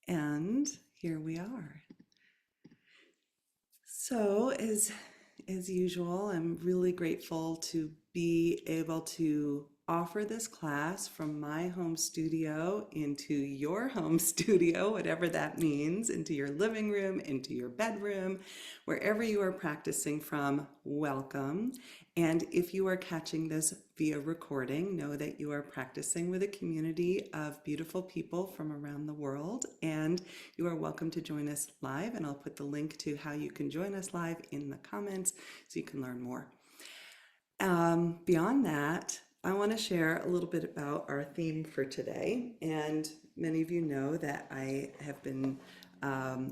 And here we are. So, as usual, I'm really grateful to be able to offer this class from my home studio into your home studio, whatever that means, into your living room, into your bedroom, wherever you are practicing from, welcome. And if you are catching this via recording, know that you are practicing with a community of beautiful people from around the world, and you are welcome to join us live. And I'll put the link to how you can join us live in the comments so you can learn more. Beyond that, I want to share a little bit about our theme for today. And many of you know that I have been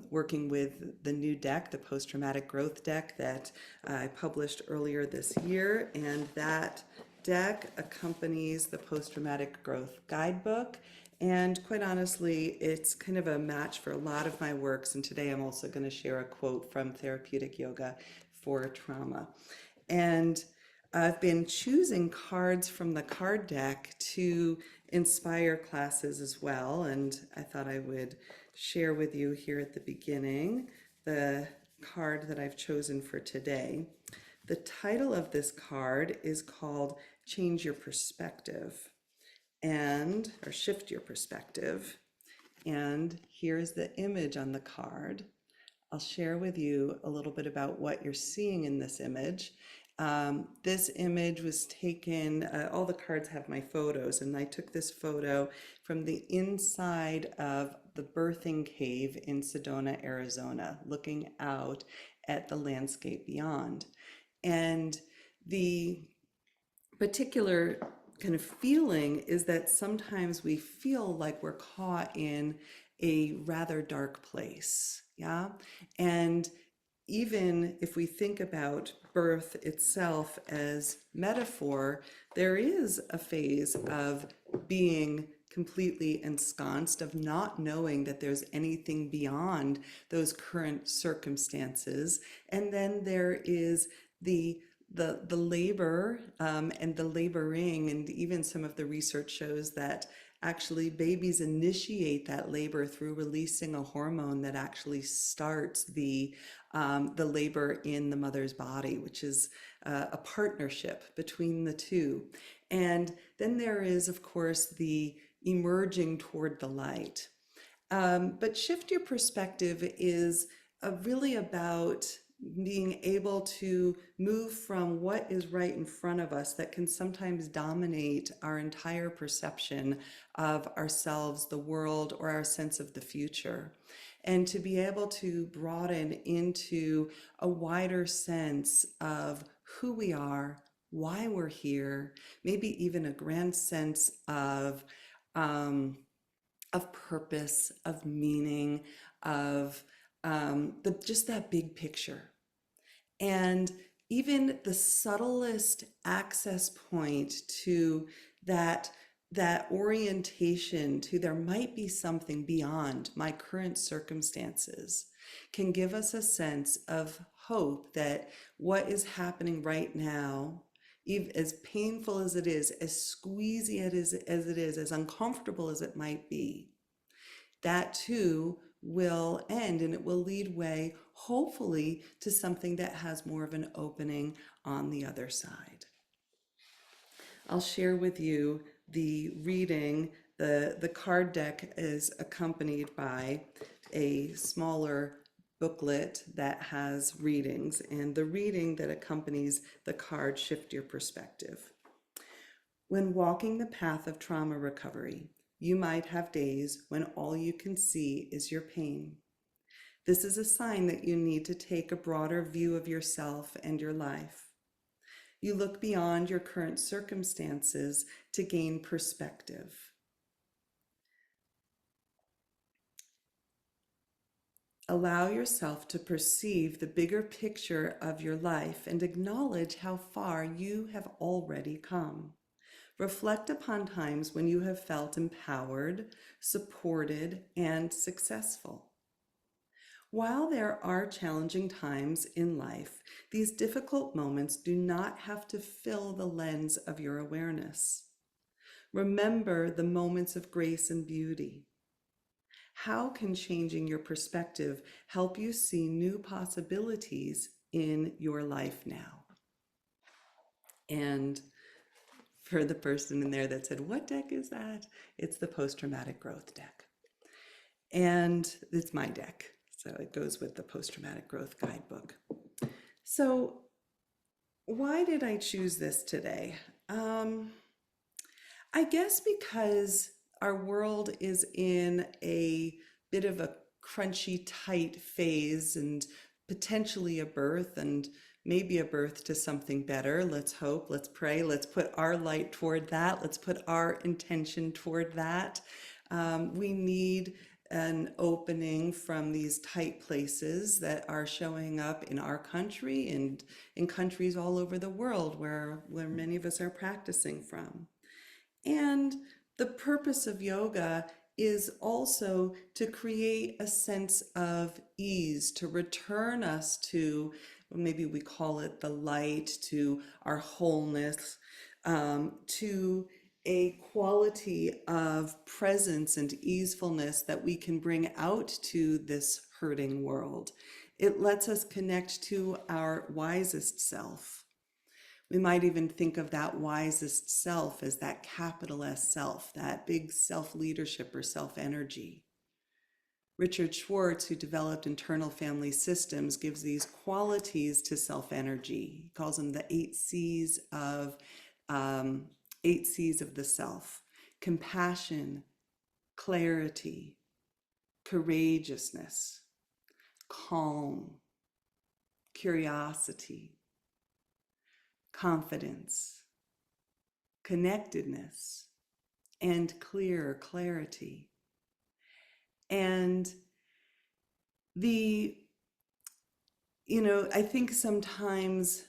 working with the new deck, the post-traumatic growth deck that I published earlier this year. And that deck accompanies the post-traumatic growth guidebook. And quite honestly, it's kind of a match for a lot of my works. And today I'm also going to share a quote from Therapeutic Yoga for Trauma. And I've been choosing cards from the card deck to inspire classes as well, and I thought I would share with you here at the beginning the card that I've chosen for today. The title of this card is called Change Your Perspective, or Shift Your Perspective. And here's the image on the card. I'll share with you a little bit about what you're seeing in this image. This image was taken, all the cards have my photos, and I took this photo from the inside of the birthing cave in Sedona, Arizona, looking out at the landscape beyond. And the particular kind of feeling is that sometimes we feel like we're caught in a rather dark place, yeah? And even if we think about birth itself as metaphor, there is a phase of being completely ensconced, of not knowing that there's anything beyond those current circumstances. And then there is the labor and the laboring, and even some of the research shows that actually babies initiate that labor through releasing a hormone that actually starts the labor in the mother's body, which is a partnership between the two. And then there is, of course, the emerging toward the light. But shift your perspective is really about being able to move from what is right in front of us that can sometimes dominate our entire perception of ourselves, the world, or our sense of the future. And to be able to broaden into a wider sense of who we are, why we're here, maybe even a grand sense of purpose, of meaning, of just that big picture. And even the subtlest access point to that orientation to there might be something beyond my current circumstances can give us a sense of hope that what is happening right now, even as painful as it is, as squeezy as it is, as uncomfortable as it might be, that too will end, and it will lead way, hopefully, to something that has more of an opening on the other side. I'll share with you the reading. The card deck is accompanied by a smaller booklet that has readings, and the reading that accompanies the card, Shift Your Perspective. When walking the path of trauma recovery, you might have days when all you can see is your pain. This is a sign that you need to take a broader view of yourself and your life. You look beyond your current circumstances to gain perspective. Allow yourself to perceive the bigger picture of your life and acknowledge how far you have already come. Reflect upon times when you have felt empowered, supported, and successful. While there are challenging times in life, these difficult moments do not have to fill the lens of your awareness. Remember the moments of grace and beauty. how can changing your perspective help you see new possibilities in your life now? And for the person in there that said, what deck is that? It's the post-traumatic growth deck. And it's my deck. So it goes with the post-traumatic growth guidebook. So why did I choose this today? I guess because our world is in a bit of a crunchy, tight phase and potentially a birth and maybe a birth to something better. Let's hope, let's pray, let's put our light toward that. Let's put our intention toward that. We need an opening from these tight places that are showing up in our country and in countries all over the world where many of us are practicing from. And the purpose of yoga is also to create a sense of ease, to return us to, maybe we call it the light, to our wholeness, to a quality of presence and easefulness that we can bring out to this hurting world. It lets us connect to our wisest self. We might even think of that wisest self as that capital S self, that big self-leadership or self-energy. Richard Schwartz, who developed internal family systems, gives these qualities to self-energy. He calls them the 8 C's of the self: compassion, clarity, courageousness, calm, curiosity, confidence, connectedness, and clarity. And I think sometimes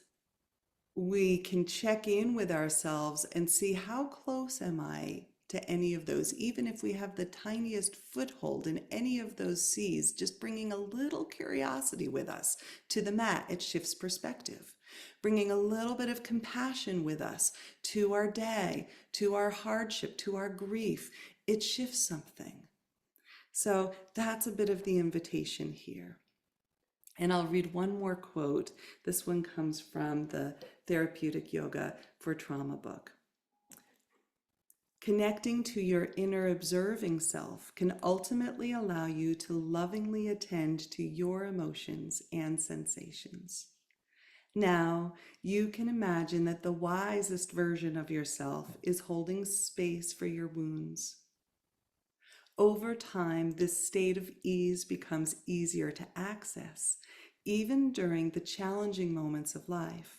we can check in with ourselves and see how close am I to any of those, even if we have the tiniest foothold in any of those C's. Just bringing a little curiosity with us to the mat, it shifts perspective. Bringing a little bit of compassion with us to our day, to our hardship, to our grief, it shifts something. So that's a bit of the invitation here. And I'll read one more quote. This one comes from the Therapeutic Yoga for Trauma book. Connecting to your inner observing self can ultimately allow you to lovingly attend to your emotions and sensations. Now, you can imagine that the wisest version of yourself is holding space for your wounds. Over time, this state of ease becomes easier to access, even during the challenging moments of life.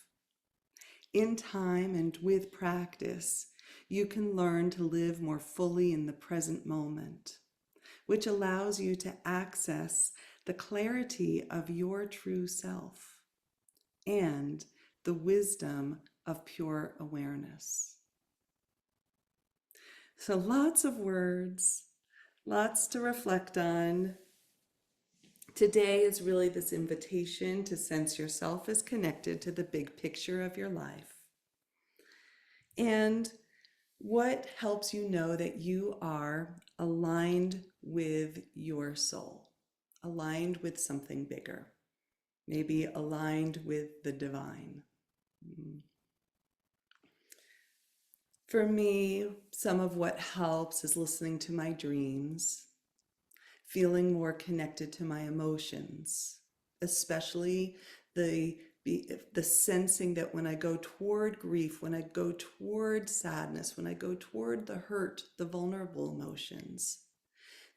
In time and with practice, you can learn to live more fully in the present moment, which allows you to access the clarity of your true self and the wisdom of pure awareness. So lots of words, lots to reflect on. Today is really this invitation to sense yourself as connected to the big picture of your life. And what helps you know that you are aligned with your soul, aligned with something bigger, maybe aligned with the divine. For me, some of what helps is listening to my dreams, feeling more connected to my emotions, especially the sensing that when I go toward grief, when I go toward sadness, when I go toward the hurt, the vulnerable emotions,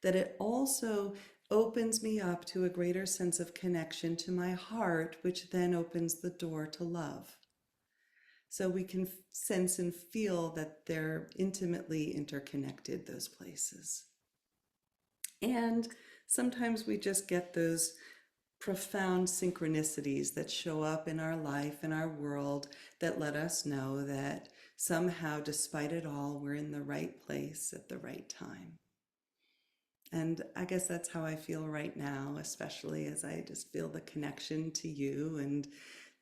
that it also opens me up to a greater sense of connection to my heart, which then opens the door to love. So we can sense and feel that they're intimately interconnected, those places. And sometimes we just get those profound synchronicities that show up in our life, in our world, that let us know that somehow, despite it all, we're in the right place at the right time. And I guess that's how I feel right now, especially as I just feel the connection to you and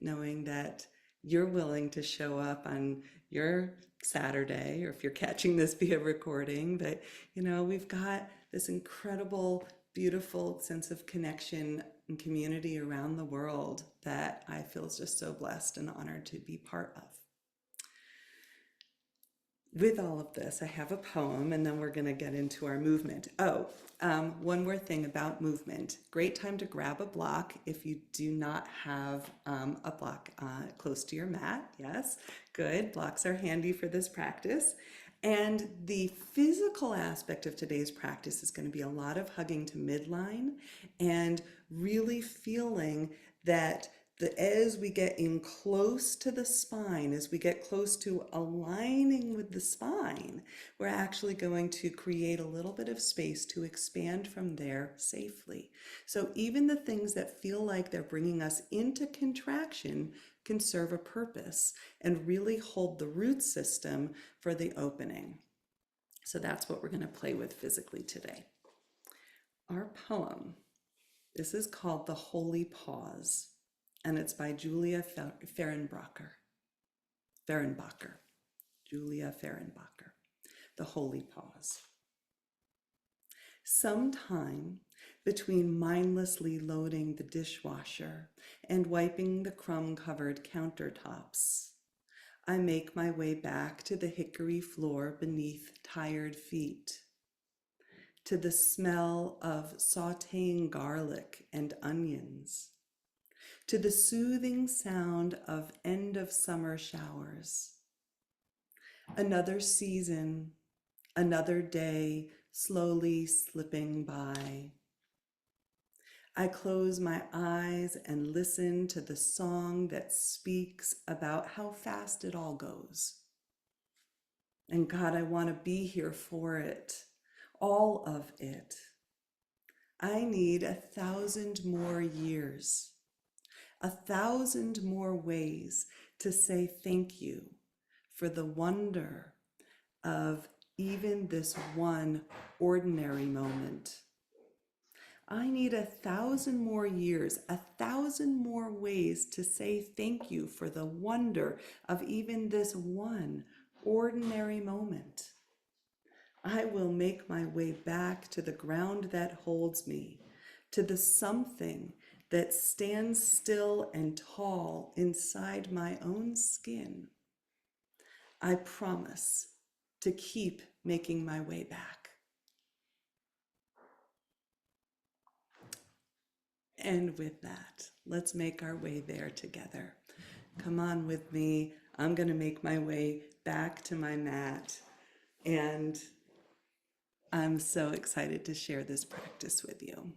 knowing that you're willing to show up on your Saturday, or if you're catching this via recording. But, we've got this incredible, beautiful sense of connection and community around the world that I feel is just so blessed and honored to be part of. With all of this, I have a poem, and then we're going to get into our movement. One more thing about movement. Great time to grab a block if you do not have a block close to your mat. Yes, good. Blocks are handy for this practice. And the physical aspect of today's practice is going to be a lot of hugging to midline and really feeling that as we get in close to the spine, as we get close to aligning with the spine, we're actually going to create a little bit of space to expand from there safely. So even the things that feel like they're bringing us into contraction can serve a purpose and really hold the root system for the opening. So that's what we're going to play with physically today. Our poem, this is called The Holy Pause. And it's by Julia Fehrenbacher. Julia Fehrenbacher. The Holy Pause. Sometime between mindlessly loading the dishwasher and wiping the crumb-covered countertops, I make my way back to the hickory floor beneath tired feet, to the smell of sautéing garlic and onions, to the soothing sound of end-of-summer showers. Another season, another day slowly slipping by. I close my eyes and listen to the song that speaks about how fast it all goes. And God, I want to be here for it, all of it. I need 1,000 more years. 1,000 more ways to say thank you for the wonder of even this one ordinary moment. I need 1,000 more years, 1,000 more ways to say thank you for the wonder of even this one ordinary moment. I will make my way back to the ground that holds me, to the something that stands still and tall inside my own skin. I promise to keep making my way back. And with that, let's make our way there together. Come on with me. I'm going to make my way back to my mat, and I'm so excited to share this practice with you.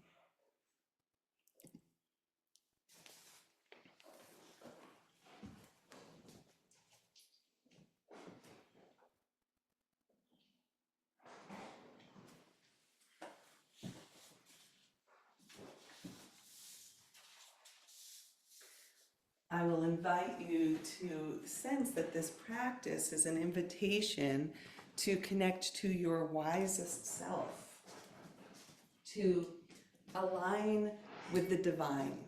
I will invite you to sense that this practice is an invitation to connect to your wisest self, to align with the divine.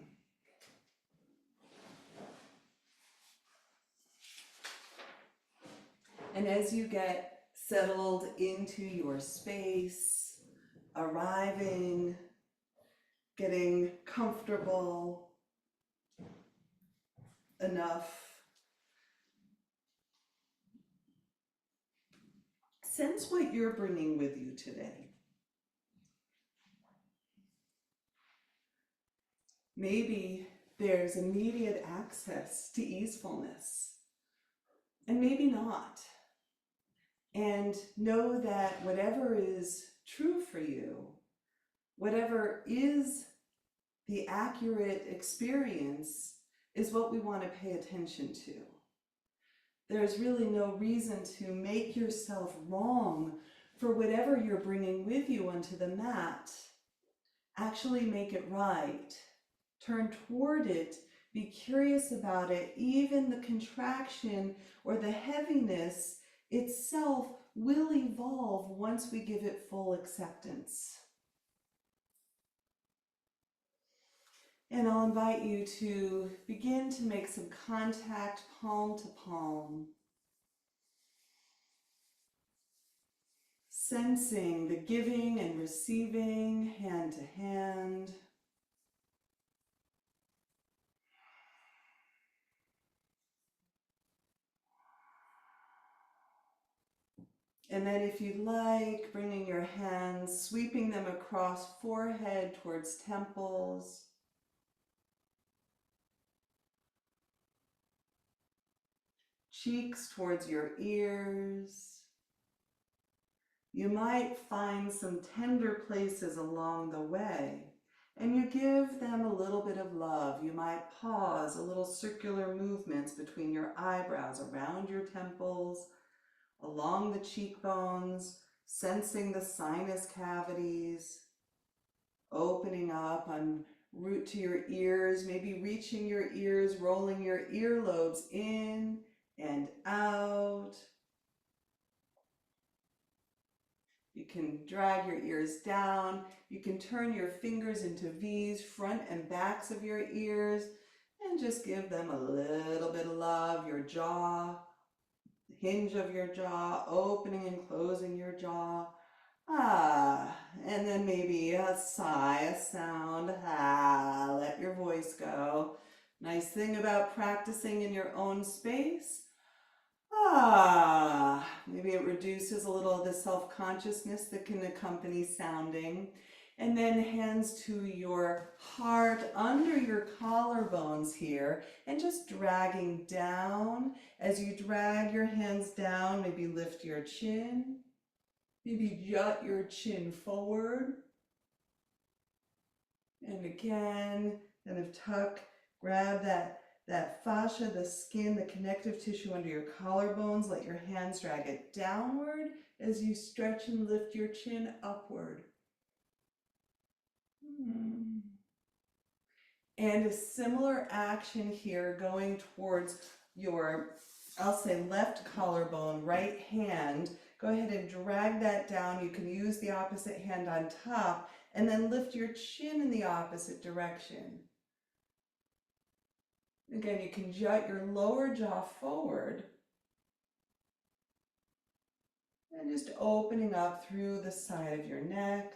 And as you get settled into your space, arriving, getting comfortable enough, sense what you're bringing with you today. Maybe there's immediate access to easefulness, and maybe not. And know that whatever is true for you, whatever is the accurate experience, is what we want to pay attention to. There's really no reason to make yourself wrong for whatever you're bringing with you onto the mat. Actually make it right. Turn toward it. Be curious about it. Even the contraction or the heaviness itself will evolve once we give it full acceptance. And I'll invite you to begin to make some contact palm to palm, sensing the giving and receiving hand to hand. And then if you'd like, bringing your hands, sweeping them across forehead towards temples. Cheeks towards your ears. You might find some tender places along the way, and you give them a little bit of love. You might pause, a little circular movements between your eyebrows, around your temples, along the cheekbones, sensing the sinus cavities, opening up en route to your ears, maybe reaching your ears, rolling your earlobes in and out. You can drag your ears down. You can turn your fingers into V's, front and backs of your ears, and just give them a little bit of love. Your jaw, hinge of your jaw, opening and closing your jaw. And then maybe a sigh, a sound. Let your voice go. Nice thing about practicing in your own space. Maybe it reduces a little of the self-consciousness that can accompany sounding. And then hands to your heart, under your collarbones here, and just dragging down. As you drag your hands down, maybe lift your chin. Maybe jut your chin forward. And again, kind of tuck, grab that fascia, the skin, the connective tissue under your collarbones. Let your hands drag it downward as you stretch and lift your chin upward. And a similar action here going towards your, I'll say, left collarbone, right hand. Go ahead and drag that down. You can use the opposite hand on top and then lift your chin in the opposite direction. Again, you can jut your lower jaw forward and just opening up through the side of your neck.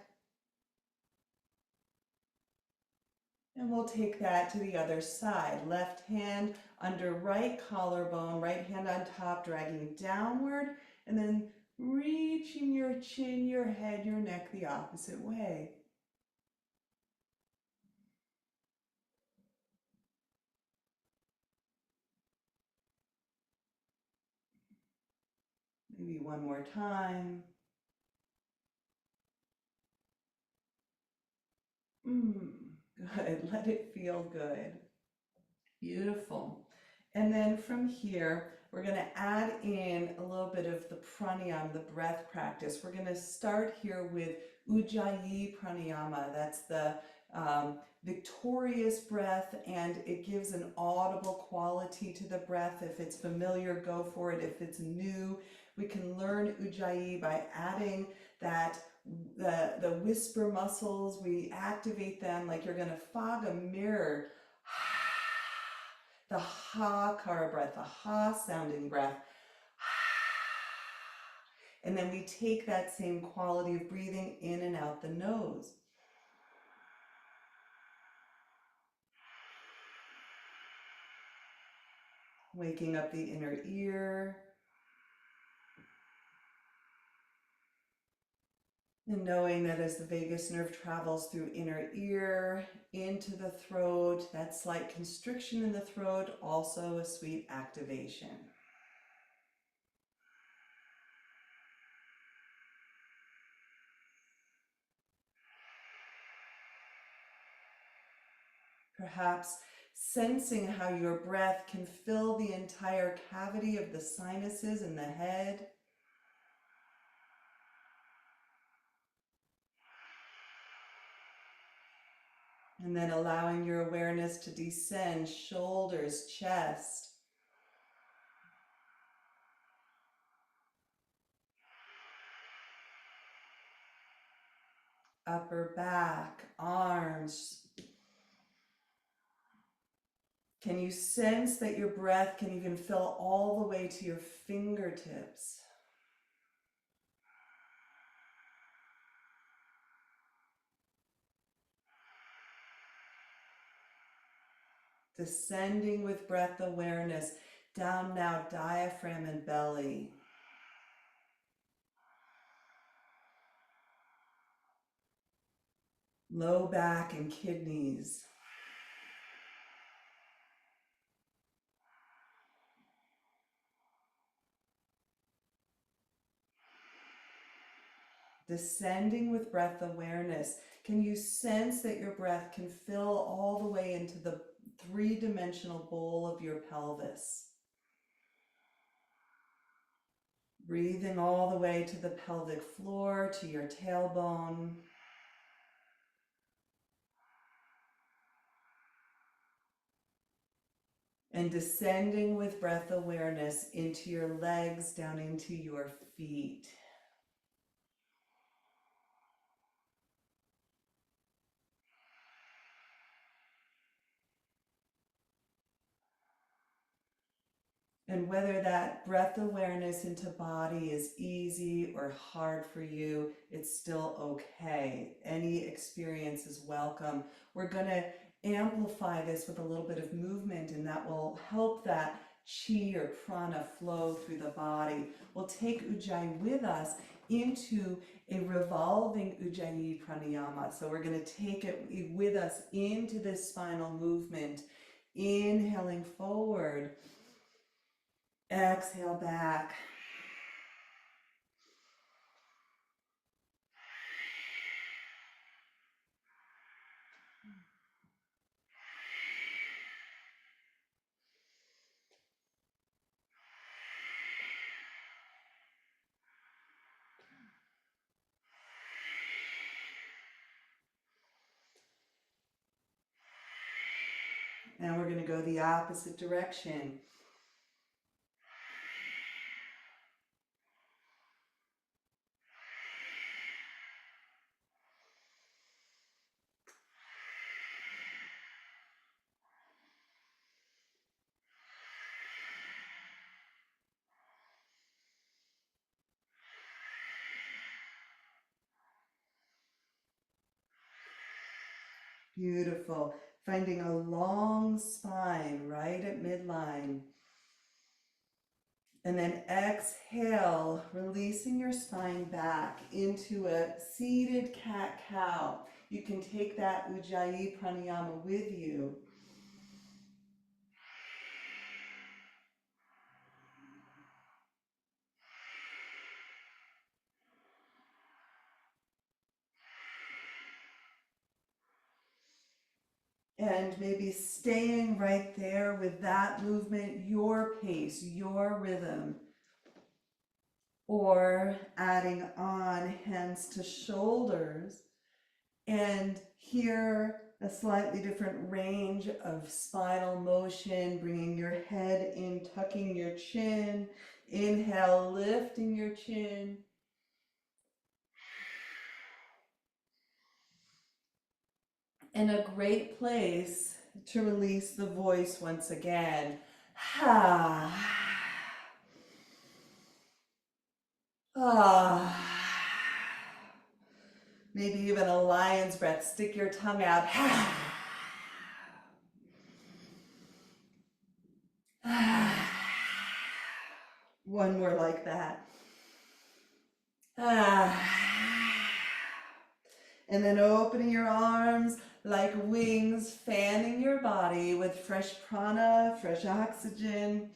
And we'll take that to the other side. Left hand under right collarbone, right hand on top, dragging downward, and then reaching your chin, your head, your neck the opposite way. Maybe one more time. Good. Let it feel good. Beautiful. And then from here, we're going to add in a little bit of the pranayama, the breath practice. We're going to start here with Ujjayi pranayama. That's the victorious breath, and it gives an audible quality to the breath. If it's familiar, go for it. If it's new, we can learn Ujjayi by adding that the whisper muscles. We activate them like you're going to fog a mirror. The ha-kara breath, the ha sounding breath. And then we take that same quality of breathing in and out the nose. Waking up the inner ear. And knowing that as the vagus nerve travels through inner ear, into the throat, that slight constriction in the throat, also a sweet activation. Perhaps sensing how your breath can fill the entire cavity of the sinuses in the head. And then allowing your awareness to descend, shoulders, chest, upper back, arms, Can you sense that your breath can even fill all the way to your fingertips? Descending with breath awareness down now, diaphragm and belly. Low back and kidneys. Descending with breath awareness. Can you sense that your breath can fill all the way into the three-dimensional bowl of your pelvis? Breathing all the way to the pelvic floor, to your tailbone. And descending with breath awareness into your legs, down into your feet. And whether that breath awareness into body is easy or hard for you, it's still okay. Any experience is welcome. We're going to amplify this with a little bit of movement, and that will help that chi or prana flow through the body. We'll take Ujjayi with us into a revolving Ujjayi pranayama. So we're going to take it with us into this spinal movement, inhaling forward. Exhale back. And we're going to go the opposite direction. Beautiful. Finding a long spine right at midline. And then exhale, releasing your spine back into a seated cat-cow. You can take that Ujjayi pranayama with you. And maybe staying right there with that movement, your pace, your rhythm. Or adding on hands to shoulders. And here, a slightly different range of spinal motion, bringing your head in, tucking your chin. Inhale, lifting your chin. And a great place to release the voice once again. Ha. Ah. Maybe even a lion's breath. Stick your tongue out. Ha. Ah. One more like that. Ah. And then opening your arms like wings, fanning your body with fresh prana, fresh oxygen.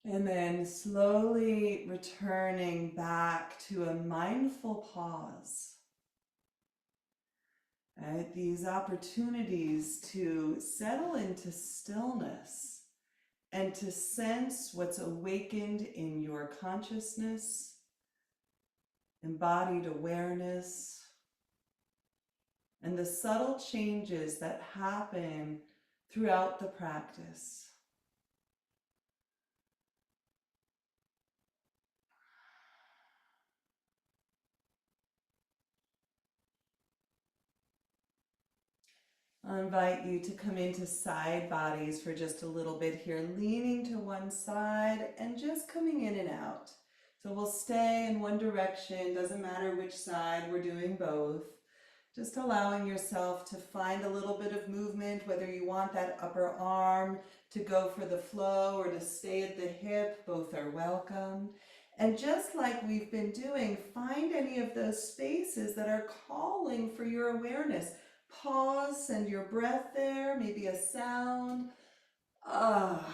And then slowly returning back to a mindful pause. Right? These opportunities to settle into stillness and to sense what's awakened in your consciousness embodied awareness, and the subtle changes that happen throughout the practice. I'll invite you to come into side bodies for just a little bit here, leaning to one side and just coming in and out. So we'll stay in one direction, doesn't matter which side, we're doing both. Just allowing yourself to find a little bit of movement, whether you want that upper arm to go for the flow or to stay at the hip, both are welcome. And just like we've been doing, find any of those spaces that are calling for your awareness. Pause, send your breath there, maybe a sound. Ah.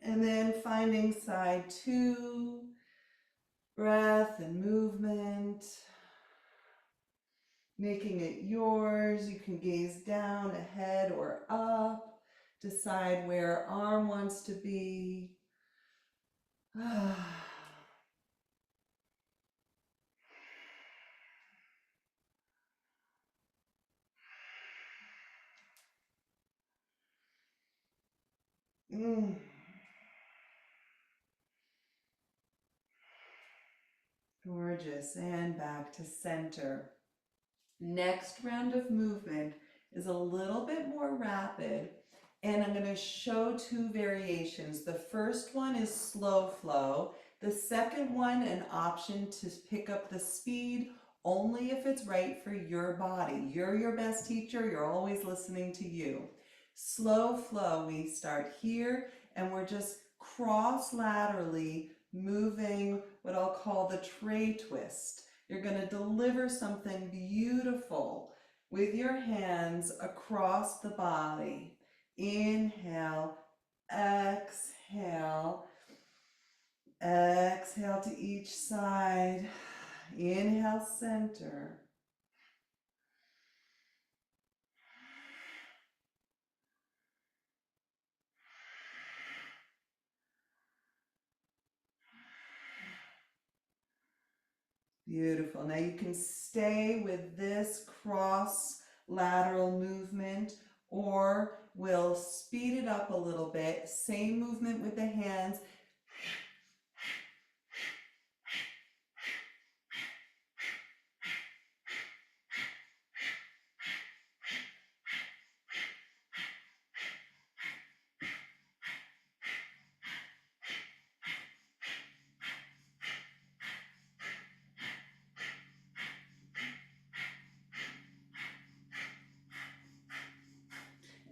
And then finding side two, breath and movement, making it yours. You can gaze down, ahead, or up. Decide where arm wants to be. Gorgeous. And back to center. Next round of movement is a little bit more rapid, and I'm going to show two variations. The first one is slow flow. The second one, an option to pick up the speed only if it's right for your body. You're your best teacher. You're always listening to you. Slow flow, we start here and we're just cross-laterally moving what I'll call the tray twist. You're going to deliver something beautiful with your hands across the body. Inhale, exhale, exhale to each side. Inhale, center. Beautiful. Now you can stay with this cross lateral movement, or we'll speed it up a little bit. Same movement with the hands.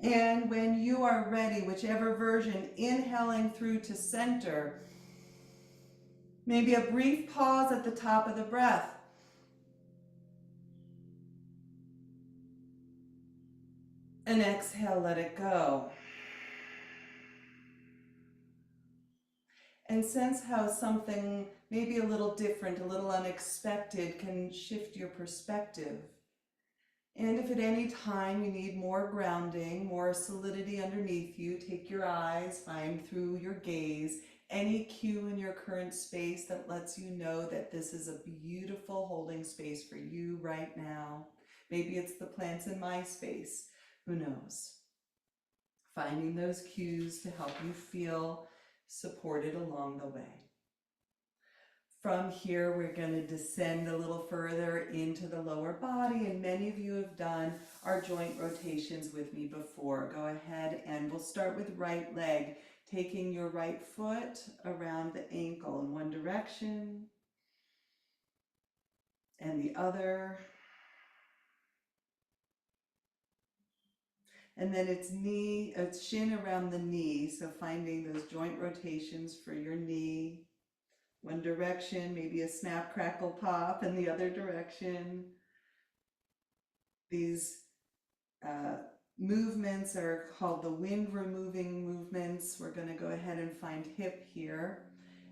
And when you are ready, whichever version, inhaling through to center, maybe a brief pause at the top of the breath. And exhale, let it go. And sense how something maybe a little different, a little unexpected can shift your perspective. And if at any time you need more grounding, more solidity underneath you, take your eyes, find through your gaze any cue in your current space that lets you know that this is a beautiful holding space for you right now. Maybe it's the plants in my space, who knows? Finding those cues to help you feel supported along the way. From here, we're going to descend a little further into the lower body, and many of you have done our joint rotations with me before. Go ahead and we'll start with right leg, taking your right foot around the ankle in one direction and the other. And then it's shin around the knee, so finding those joint rotations for your knee. One direction, maybe a snap, crackle, pop, and the other direction. These movements are called the wind removing movements. We're going to go ahead and find hip here.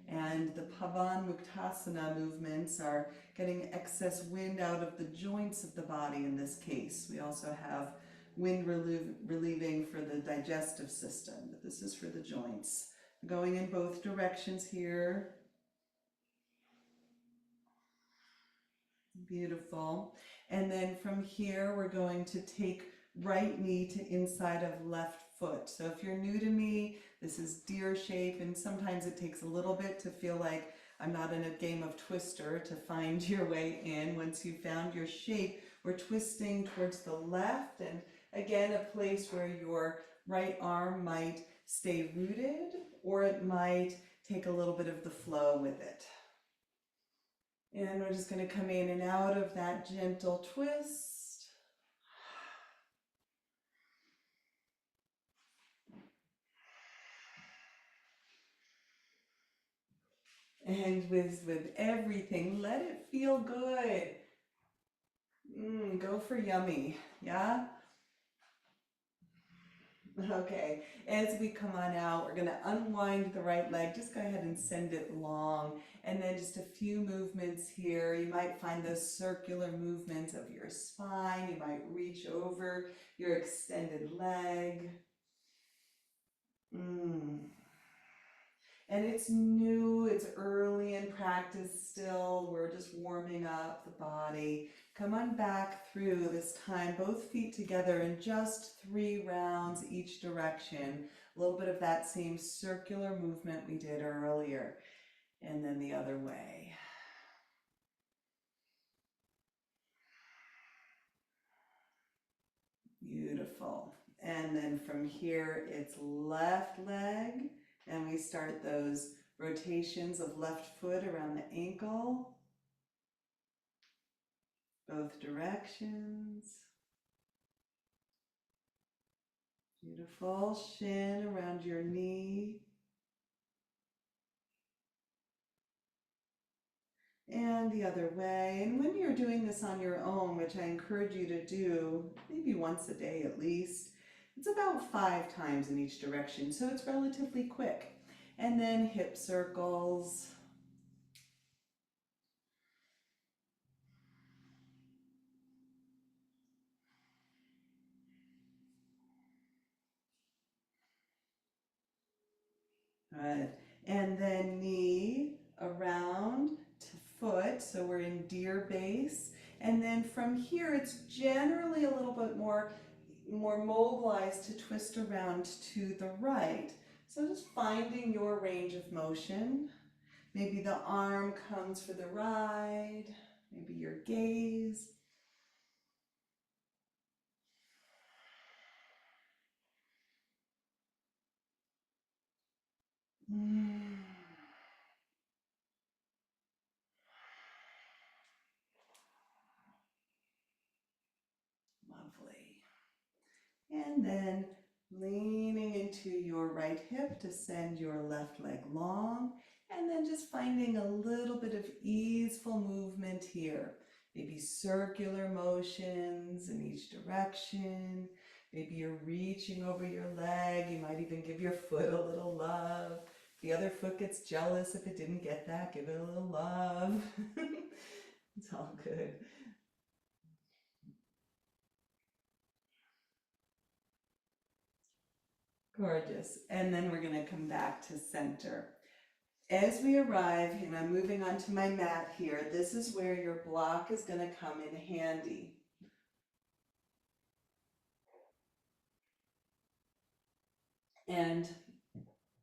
And the Pavan Muktasana movements are getting excess wind out of the joints of the body in this case. We also have wind relieving for the digestive system, but this is for the joints. Going in both directions here. Beautiful. And then from here, we're going to take right knee to inside of left foot. So if you're new to me, this is deer shape, and sometimes it takes a little bit to feel like I'm not in a game of Twister to find your way in. Once you've found your shape, we're twisting towards the left, and again, a place where your right arm might stay rooted, or it might take a little bit of the flow with it. And we're just going to come in and out of that gentle twist. And with everything, let it feel good. Go for yummy, yeah? Okay, as we come on out, we're gonna unwind the right leg. Just go ahead and send it long. And then just a few movements here. You might find those circular movements of your spine. You might reach over your extended leg. And it's new, it's early in practice still. We're just warming up the body. Come on back through this time, both feet together in just 3 rounds each direction. A little bit of that same circular movement we did earlier. And then the other way. Beautiful. And then from here, it's left leg. And we start those rotations of left foot around the ankle. Both directions. Beautiful. Shin around your knee. And the other way. And when you're doing this on your own, which I encourage you to do maybe once a day at least, it's about 5 times in each direction, so it's relatively quick. And then hip circles. Good. And then knee around to foot, so we're in deer base. And then from here, it's generally a little bit more mobilized to twist around to the right. So just finding your range of motion. Maybe the arm comes for the ride, maybe your gaze. Lovely. And then leaning into your right hip to send your left leg long, and then just finding a little bit of easeful movement here. Maybe circular motions in each direction. Maybe you're reaching over your leg. You might even give your foot a little love. The other foot gets jealous if it didn't get that. Give it a little love. It's all good. Gorgeous. And then we're going to come back to center. As we arrive, and I'm moving onto my mat here, this is where your block is going to come in handy. And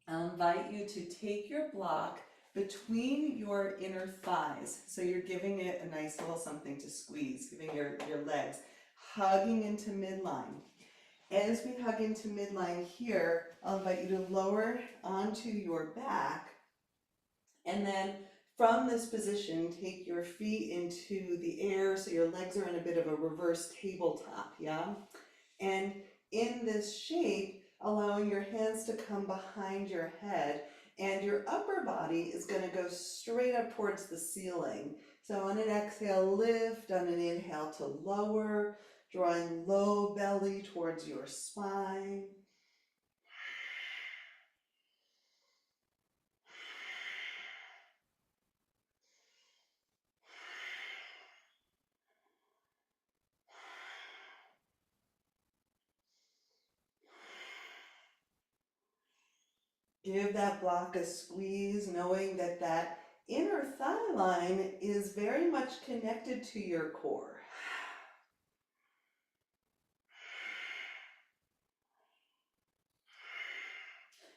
I'll invite you to take your block between your inner thighs. So you're giving it a nice little something to squeeze, giving your legs, hugging into midline. As we hug into midline here, I'll invite you to lower onto your back. And then from this position, take your feet into the air so your legs are in a bit of a reverse tabletop, yeah? And in this shape, allowing your hands to come behind your head, and your upper body is going to go straight up towards the ceiling. So on an exhale, lift, on an inhale to lower, drawing low belly towards your spine. Give that block a squeeze, knowing that that inner thigh line is very much connected to your core.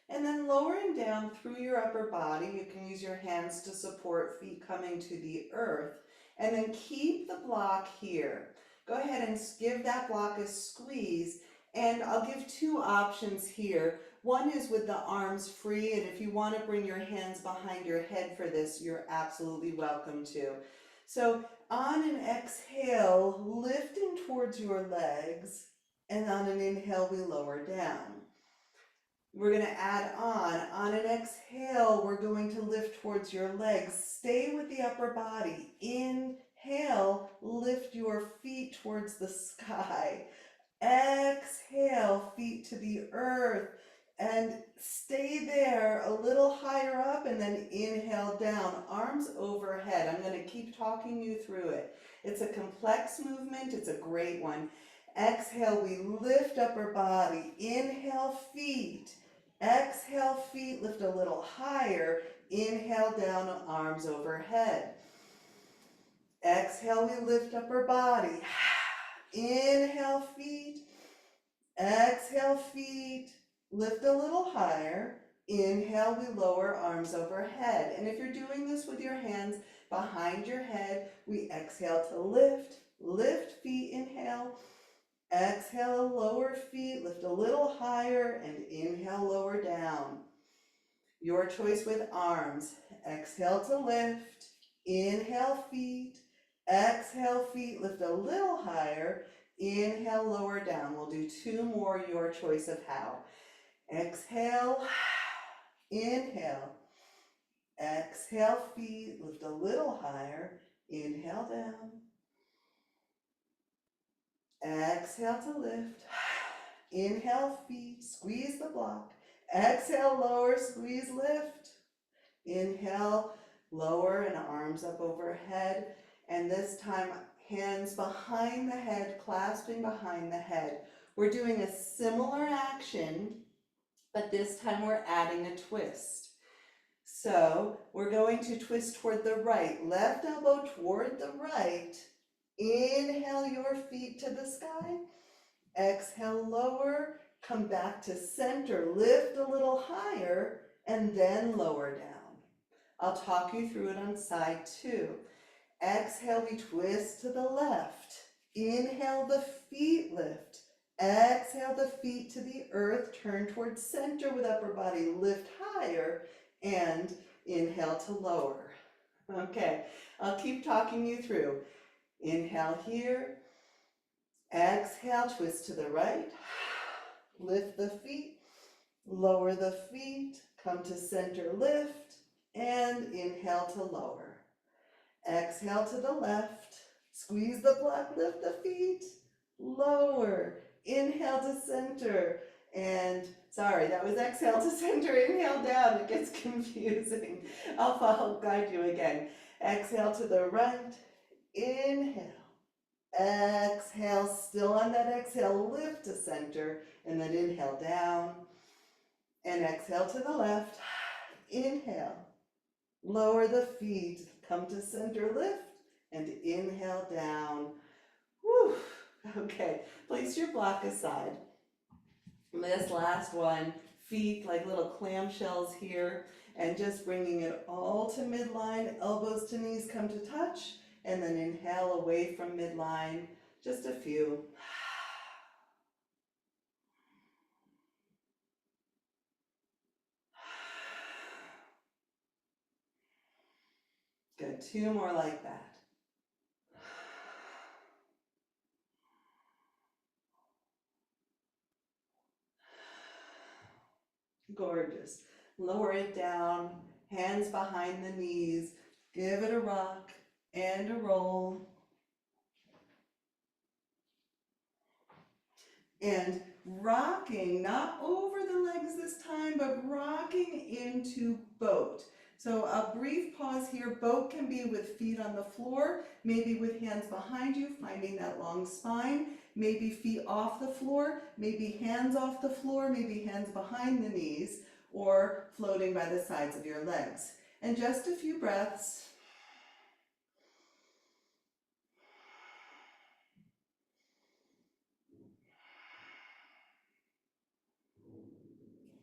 And then lowering down through your upper body, you can use your hands to support, feet coming to the earth. And then keep the block here. Go ahead and give that block a squeeze. And I'll give two options here. One is with the arms free, and if you want to bring your hands behind your head for this, you're absolutely welcome to. So on an exhale, lifting towards your legs, and on an inhale, we lower down. We're going to add on an exhale, we're going to lift towards your legs. Stay with the upper body. Inhale, lift your feet towards the sky. Exhale, feet to the earth, and stay there a little higher up, and then inhale down, arms overhead. I'm going to keep talking you through it. It's a complex movement. It's a great one. Exhale, we lift upper body. Inhale, feet. Exhale, feet lift a little higher. Inhale down, arms overhead. Exhale, we lift upper body. Inhale, feet. Exhale, feet. Lift a little higher. Inhale, we lower, arms overhead. And if you're doing this with your hands behind your head, we exhale to lift. Lift feet, inhale. Exhale, lower feet, lift a little higher, and inhale, lower down. Your choice with arms. Exhale to lift. Inhale, feet. Exhale, feet, lift a little higher. Inhale, lower down. We'll do two more, your choice of how. Exhale, inhale. Exhale, feet, lift a little higher. Inhale down. Exhale to lift. Inhale, feet, squeeze the block. Exhale, lower, squeeze, lift. Inhale, lower, and arms up overhead. And this time, hands behind the head, clasping behind the head. We're doing a similar action, but this time we're adding a twist. So we're going to twist toward the right. Left elbow toward the right. Inhale your feet to the sky. Exhale, lower. Come back to center. Lift a little higher and then lower down. I'll talk you through it on side two. Exhale, we twist to the left. Inhale, the feet lift. Exhale, the feet to the earth. Turn towards center with upper body. Lift higher and inhale to lower. Okay, I'll keep talking you through. Inhale here. Exhale, twist to the right. Lift the feet. Lower the feet. Come to center, lift. And inhale to lower. Exhale to the left. Squeeze the block, lift the feet. Lower. Inhale to center. And sorry, that was exhale to center. Inhale down. It gets confusing. I'll guide you again. Exhale to the right. Inhale. Exhale, still on that exhale, lift to center, and then inhale down, and exhale to the left. Inhale, lower the feet, come to center, lift, and inhale down. Whew. Okay, place your block aside. This last one, feet like little clamshells here, and just bringing it all to midline, elbows to knees come to touch, and then inhale away from midline, just a few. Good, two more like that. Gorgeous. Lower it down, hands behind the knees, give it a rock and a roll. And rocking, not over the legs this time, but rocking into boat. So a brief pause here. Boat can be with feet on the floor, maybe with hands behind you, finding that long spine, maybe feet off the floor, maybe hands off the floor, maybe hands behind the knees, or floating by the sides of your legs. And just a few breaths.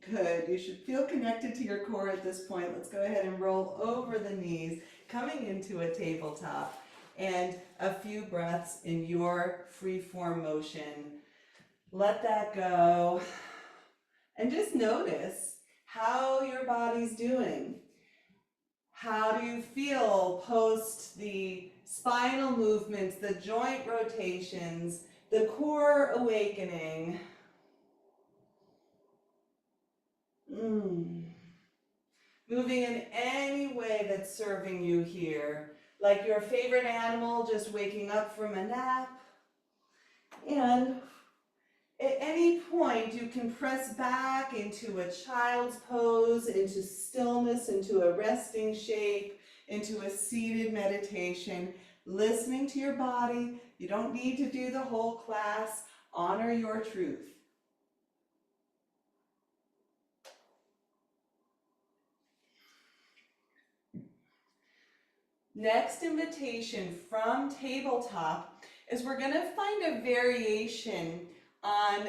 Good. You should feel connected to your core at this point. Let's go ahead and roll over the knees, coming into a tabletop, and a few breaths in your free form motion. Let that go. And just notice how your body's doing. How do you feel post the spinal movements, the joint rotations, the core awakening? Moving in any way that's serving you here, like your favorite animal just waking up from a nap. And at any point, you can press back into a child's pose, into stillness, into a resting shape, into a seated meditation, listening to your body. You don't need to do the whole class. Honor your truth. Next invitation from tabletop is we're going to find a variation on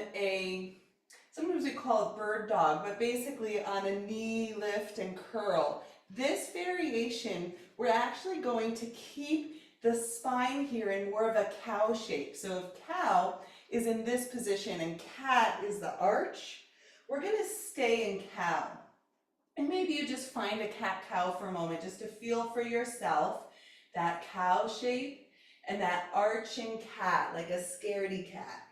sometimes we call it bird dog, but basically on a knee lift and curl. This variation, we're actually going to keep the spine here in more of a cow shape. So if cow is in this position and cat is the arch, we're going to stay in cow. And maybe you just find a cat-cow for a moment just to feel for yourself that cow shape and that arching cat, like a scaredy cat.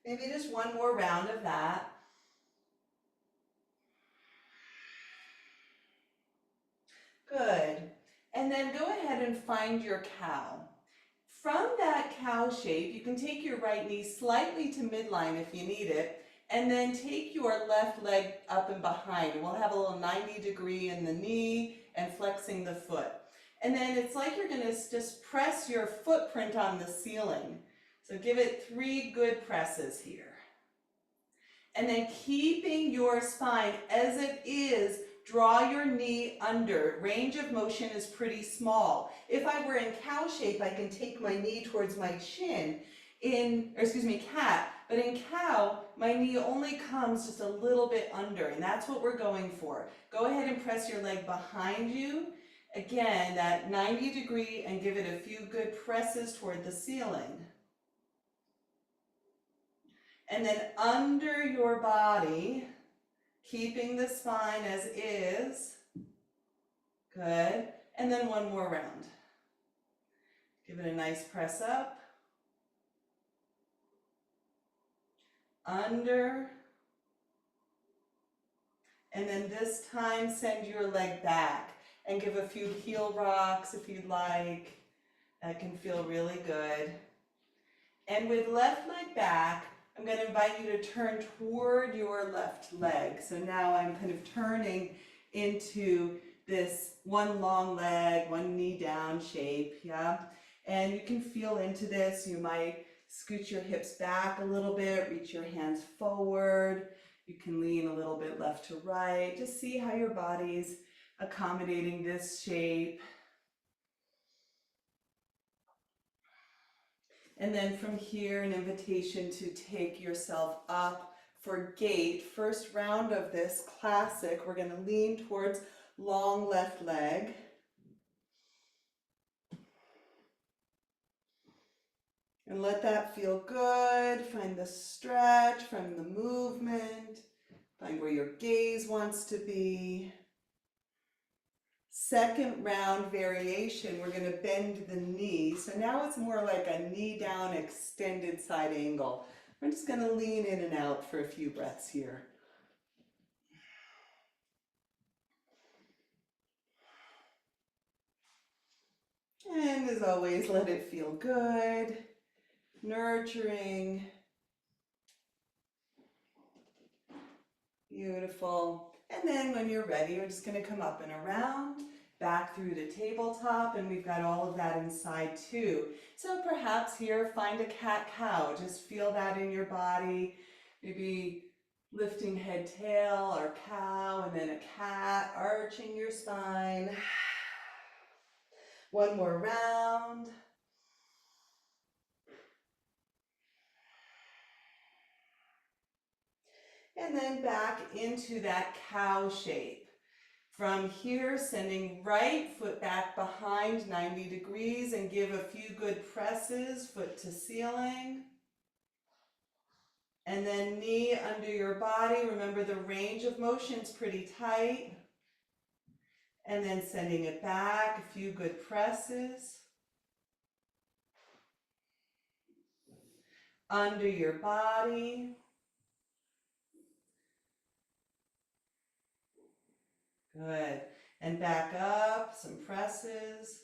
Maybe just one more round of that. Good. And then go ahead and find your cow. From that cow shape, you can take your right knee slightly to midline if you need it, and then take your left leg up and behind. And we'll have a little 90-degree in the knee and flexing the foot. And then it's like you're going to just press your footprint on the ceiling. So give it 3 good presses here. And then keeping your spine as it is, draw your knee under. Range of motion is pretty small. If I were in cow shape, I can take my knee towards my chin. Cat. But in cow, my knee only comes just a little bit under, and that's what we're going for. Go ahead and press your leg behind you. Again, that 90-degree, and give it a few good presses toward the ceiling. And then under your body, keeping the spine as is. Good. And then one more round. Give it a nice press up. Under, and then this time send your leg back and give a few heel rocks if you'd like. That can feel really good. And with left leg back, I'm going to invite you to turn toward your left leg. So now I'm kind of turning into this one long leg, one knee down shape, yeah? And you can feel into this. You might scoot your hips back a little bit, reach your hands forward. You can lean a little bit left to right. Just see how your body's accommodating this shape. And then from here, an invitation to take yourself up for gate. First round of this classic, we're going to lean towards long left leg. And let that feel good. Find the stretch, find the movement. Find where your gaze wants to be. Second round variation, we're going to bend the knee. So now it's more like a knee down extended side angle. We're just going to lean in and out for a few breaths here. And as always, let it feel good. Nurturing. Beautiful. And then when you're ready, you're just going to come up and around, back through the tabletop, and we've got all of that inside too. So perhaps here, find a cat-cow. Just feel that in your body. Maybe Lifting head, tail, or cow, and then a cat, arching your spine. One more round. And then back into that cow shape. From here, sending right foot back behind 90 degrees and give a few good presses, foot to ceiling. And then knee under your body. Remember the range of motion's pretty tight. And then sending it back, a few good presses. Under your body. Good. And back up, some presses.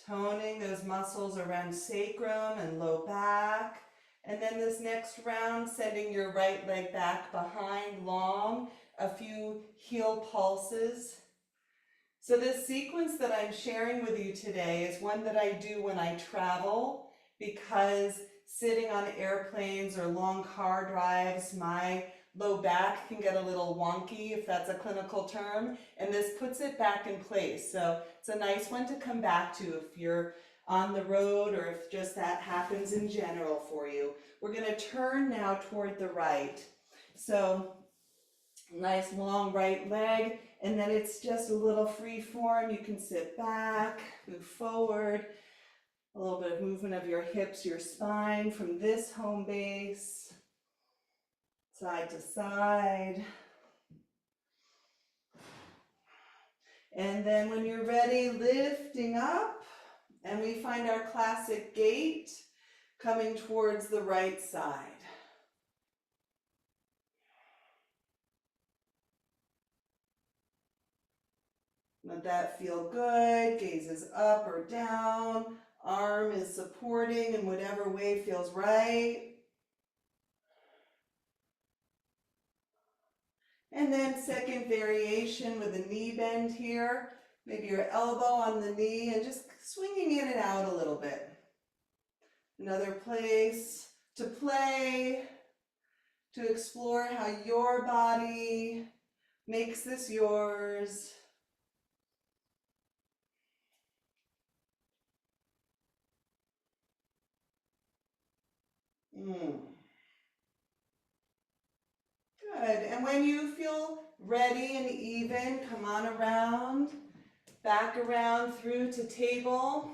Toning those muscles around sacrum and low back. And then this next round, sending your right leg back behind long, a few heel pulses. So this sequence that I'm sharing with you today is one that I do when I travel, because sitting on airplanes or long car drives, my low back can get a little wonky, if that's a clinical term, and this puts it back in place. So it's a nice one to come back to if you're on the road or if just that happens in general for you. We're going to turn now toward the right. So nice long right leg, and then it's just a little free form. You can sit back, move forward, a little bit of movement of your hips, your spine from this home base, side to side. And then when you're ready, lifting up, and we find our classic gait coming towards the right side. Let that feel good. Gaze is up or down. Arm is supporting in whatever way feels right. And then second variation with a knee bend here. Maybe your elbow on the knee and just swinging in and out a little bit. Another place to play, to explore how your body makes this yours. Good, and when you feel ready and even, come on around, back around through to table.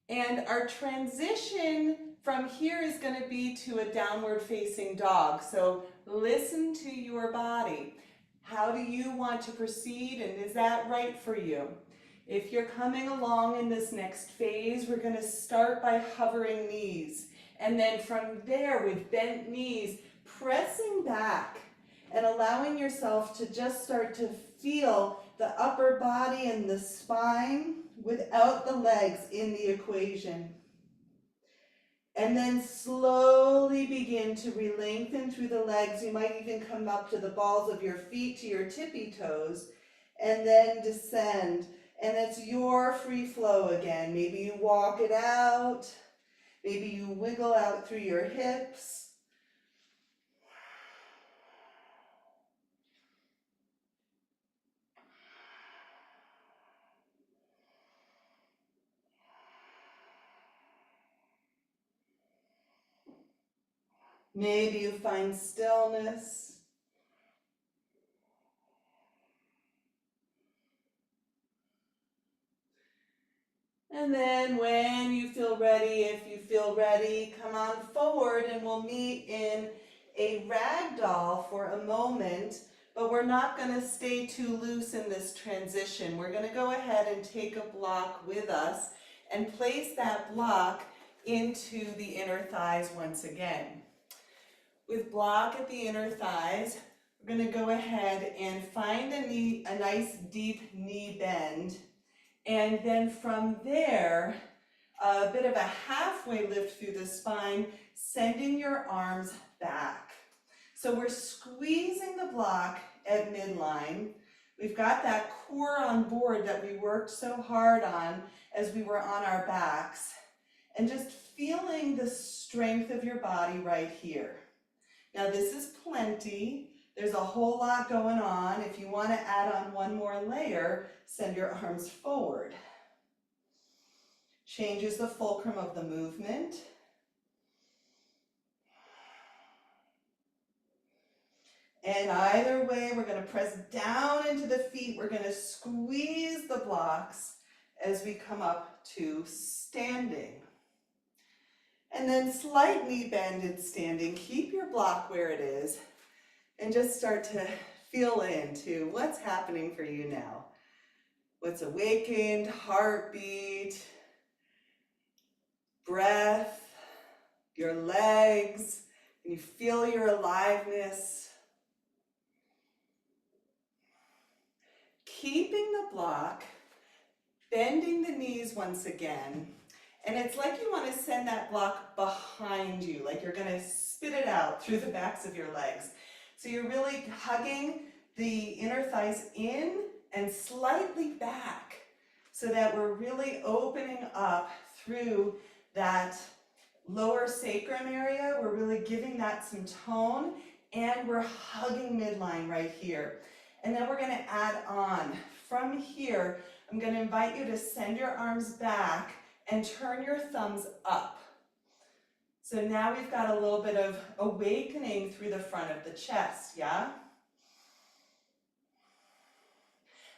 And our transition from here is going to be to a downward facing dog. So listen to your body. How do you want to proceed, and is that right for you? If you're coming along in this next phase, we're going to start by hovering knees. And then from there, with bent knees, pressing back and allowing yourself to just start to feel the upper body and the spine without the legs in the equation. And then slowly begin to re-lengthen through the legs. You might even come up to the balls of your feet, to your tippy toes, and then descend. And it's your free flow again. Maybe you walk it out. Maybe you wiggle out through your hips. Maybe you find stillness. And then when you feel ready, if you feel ready, come on forward and we'll meet in a ragdoll for a moment, but we're not going to stay too loose in this transition. We're going to go ahead and take a block with us and place that block into the inner thighs once again. With block at the inner thighs, we're going to go ahead and find a nice deep knee bend. And then from there, a bit of a halfway lift through the spine, sending your arms back. So we're squeezing the block at midline. We've got that core on board that we worked so hard on as we were on our backs. and just feeling the strength of your body right here. Now this is plenty. There's a whole lot going on. If you want to add on one more layer, send your arms forward. Changes the fulcrum of the movement. And either way, we're going to press down into the feet. We're going to squeeze the blocks as we come up to standing. And then slightly bended standing. Keep your block where it is and just start to feel into what's happening for you now. What's awakened, heartbeat, breath, your legs. Can you feel your aliveness? Keeping the block, bending the knees once again. And it's like you want to send that block behind you, like you're going to spit it out through the backs of your legs. So you're really hugging the inner thighs in and slightly back so that we're really opening up through that lower sacrum area. We're really giving that some tone and we're hugging midline right here. And then we're going to add on. From here, I'm going to invite you to send your arms back and turn your thumbs up. So now we've got a little bit of awakening through the front of the chest, yeah?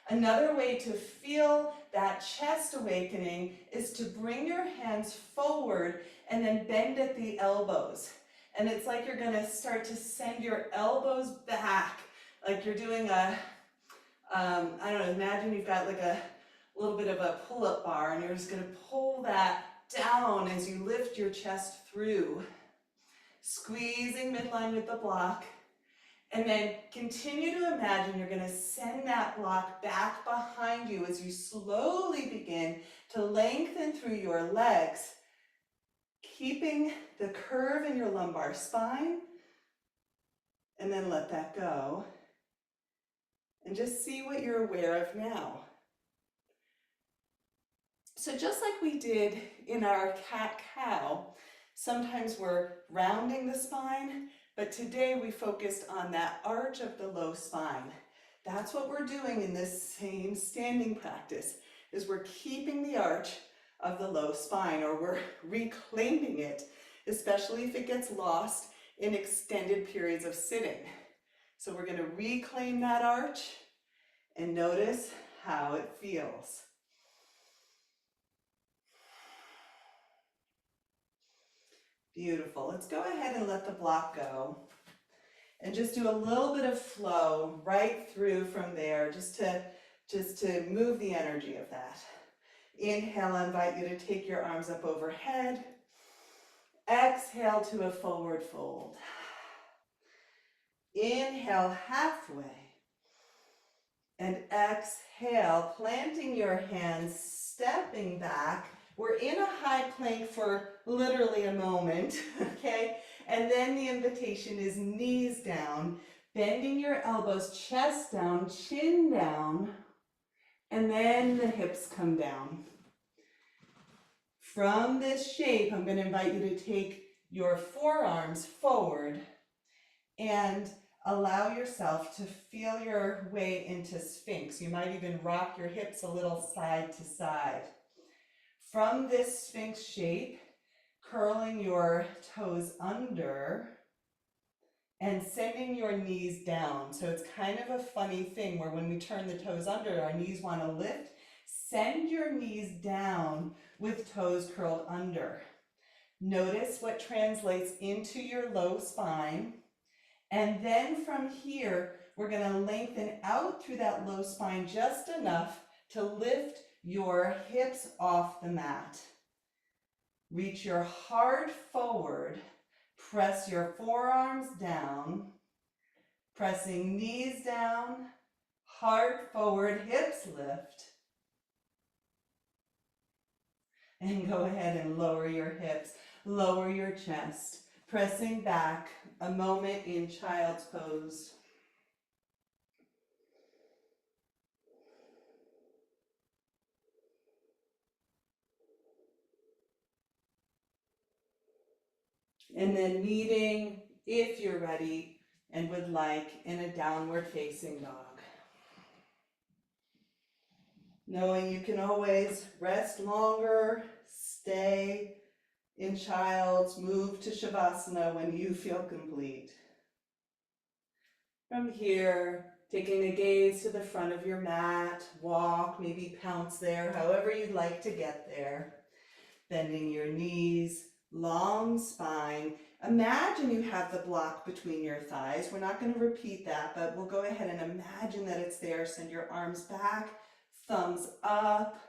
Another way to feel that chest awakening is to bring your hands forward and then bend at the elbows. And it's like you're going to start to send your elbows back, like you're doing a, I don't know, imagine you've got like a little bit of a pull-up bar and you're just going to pull that down as you lift your chest through, squeezing midline with the block, and then continue to imagine you're going to send that block back behind you as you slowly begin to lengthen through your legs, keeping the curve in your lumbar spine, and then let that go, and just see what you're aware of now. So just like we did in our cat-cow, sometimes we're rounding the spine, but today we focused on that arch of the low spine. That's what we're doing in this same standing practice, is we're keeping the arch of the low spine, or we're reclaiming it, especially if it gets lost in extended periods of sitting. So we're going to reclaim that arch and notice how it feels. Beautiful. Let's go ahead and let the block go. And just do a little bit of flow right through from there, just to move the energy of that. Inhale, I invite you to take your arms up overhead. Exhale to a forward fold. Inhale halfway. And exhale, planting your hands, stepping back. We're in a high plank for literally a moment, okay? And then the invitation is knees down, bending your elbows, chest down, chin down, and then the hips come down. From this shape, I'm going to invite you to take your forearms forward and allow yourself to feel your way into sphinx. You might even rock your hips a little side to side. From this sphinx shape, curling your toes under and sending your knees down. So it's kind of a funny thing where when we turn the toes under, our knees want to lift. Send your knees down with toes curled under. Notice what translates into your low spine. And then from here, we're going to lengthen out through that low spine just enough to lift your hips off the mat. Reach your heart forward, press your forearms down, pressing knees down, heart forward, hips lift. And go ahead and lower your hips, lower your chest, pressing back, a moment in child's pose. And then meeting, if you're ready and would like, in a downward facing dog. Knowing you can always rest longer, stay in child's, move to Shavasana when you feel complete. From here, taking a gaze to the front of your mat, walk, maybe pounce there, however you'd like to get there. Bending your knees, long spine. Imagine you have the block between your thighs. We're not going to repeat that, but we'll go ahead and imagine that it's there. Send your arms back, thumbs up,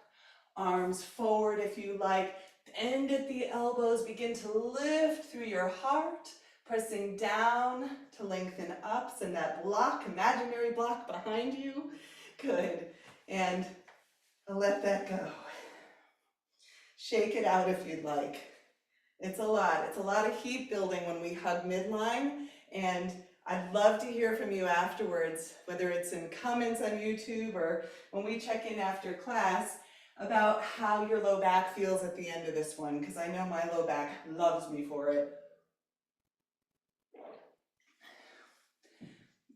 arms forward if you like. Bend at the elbows, begin to lift through your heart, pressing down to lengthen up. Send that block, imaginary block behind you. Good. And let that go. Shake it out if you'd like. It's a lot. It's a lot of heat building when we hug midline, and I'd love to hear from you afterwards, whether it's in comments on YouTube or when we check in after class, about how your low back feels at the end of this one, because I know my low back loves me for it.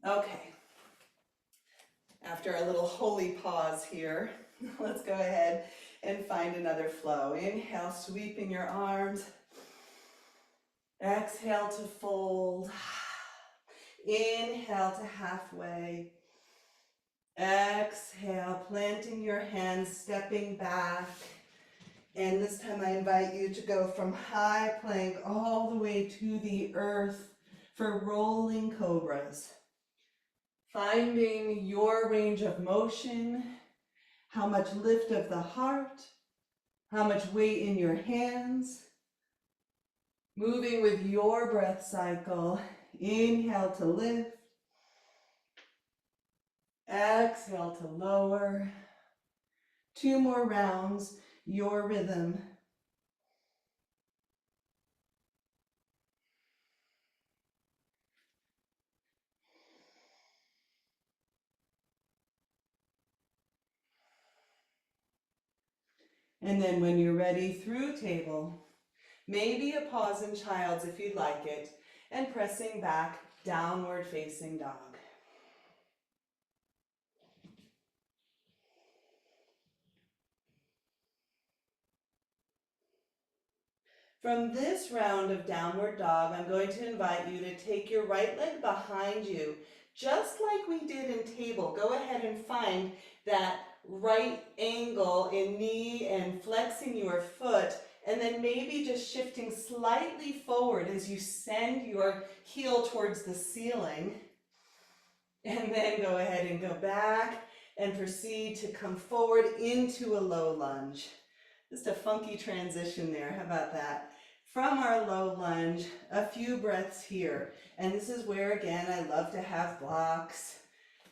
Okay. After a little holy pause here, let's go ahead and find another flow. Inhale, sweeping your arms. Exhale to fold. Inhale to halfway. Exhale, planting your hands, stepping back. And this time I invite you to go from high plank all the way to the earth for rolling cobras. Finding your range of motion, how much lift of the heart, how much weight in your hands. Moving with your breath cycle. Inhale to lift. Exhale to lower. 2 more rounds, your rhythm. And then when you're ready, through table. Maybe a pause in child's if you'd like it, and pressing back, downward facing dog. From this round of downward dog, I'm going to invite you to take your right leg behind you, just like we did in table. Go ahead and find that right angle in knee and flexing your foot, and then maybe just shifting slightly forward as you send your heel towards the ceiling. And then go ahead and go back and proceed to come forward into a low lunge. Just a funky transition there. How about that? From our low lunge, a few breaths here. And this is where, again, I love to have blocks.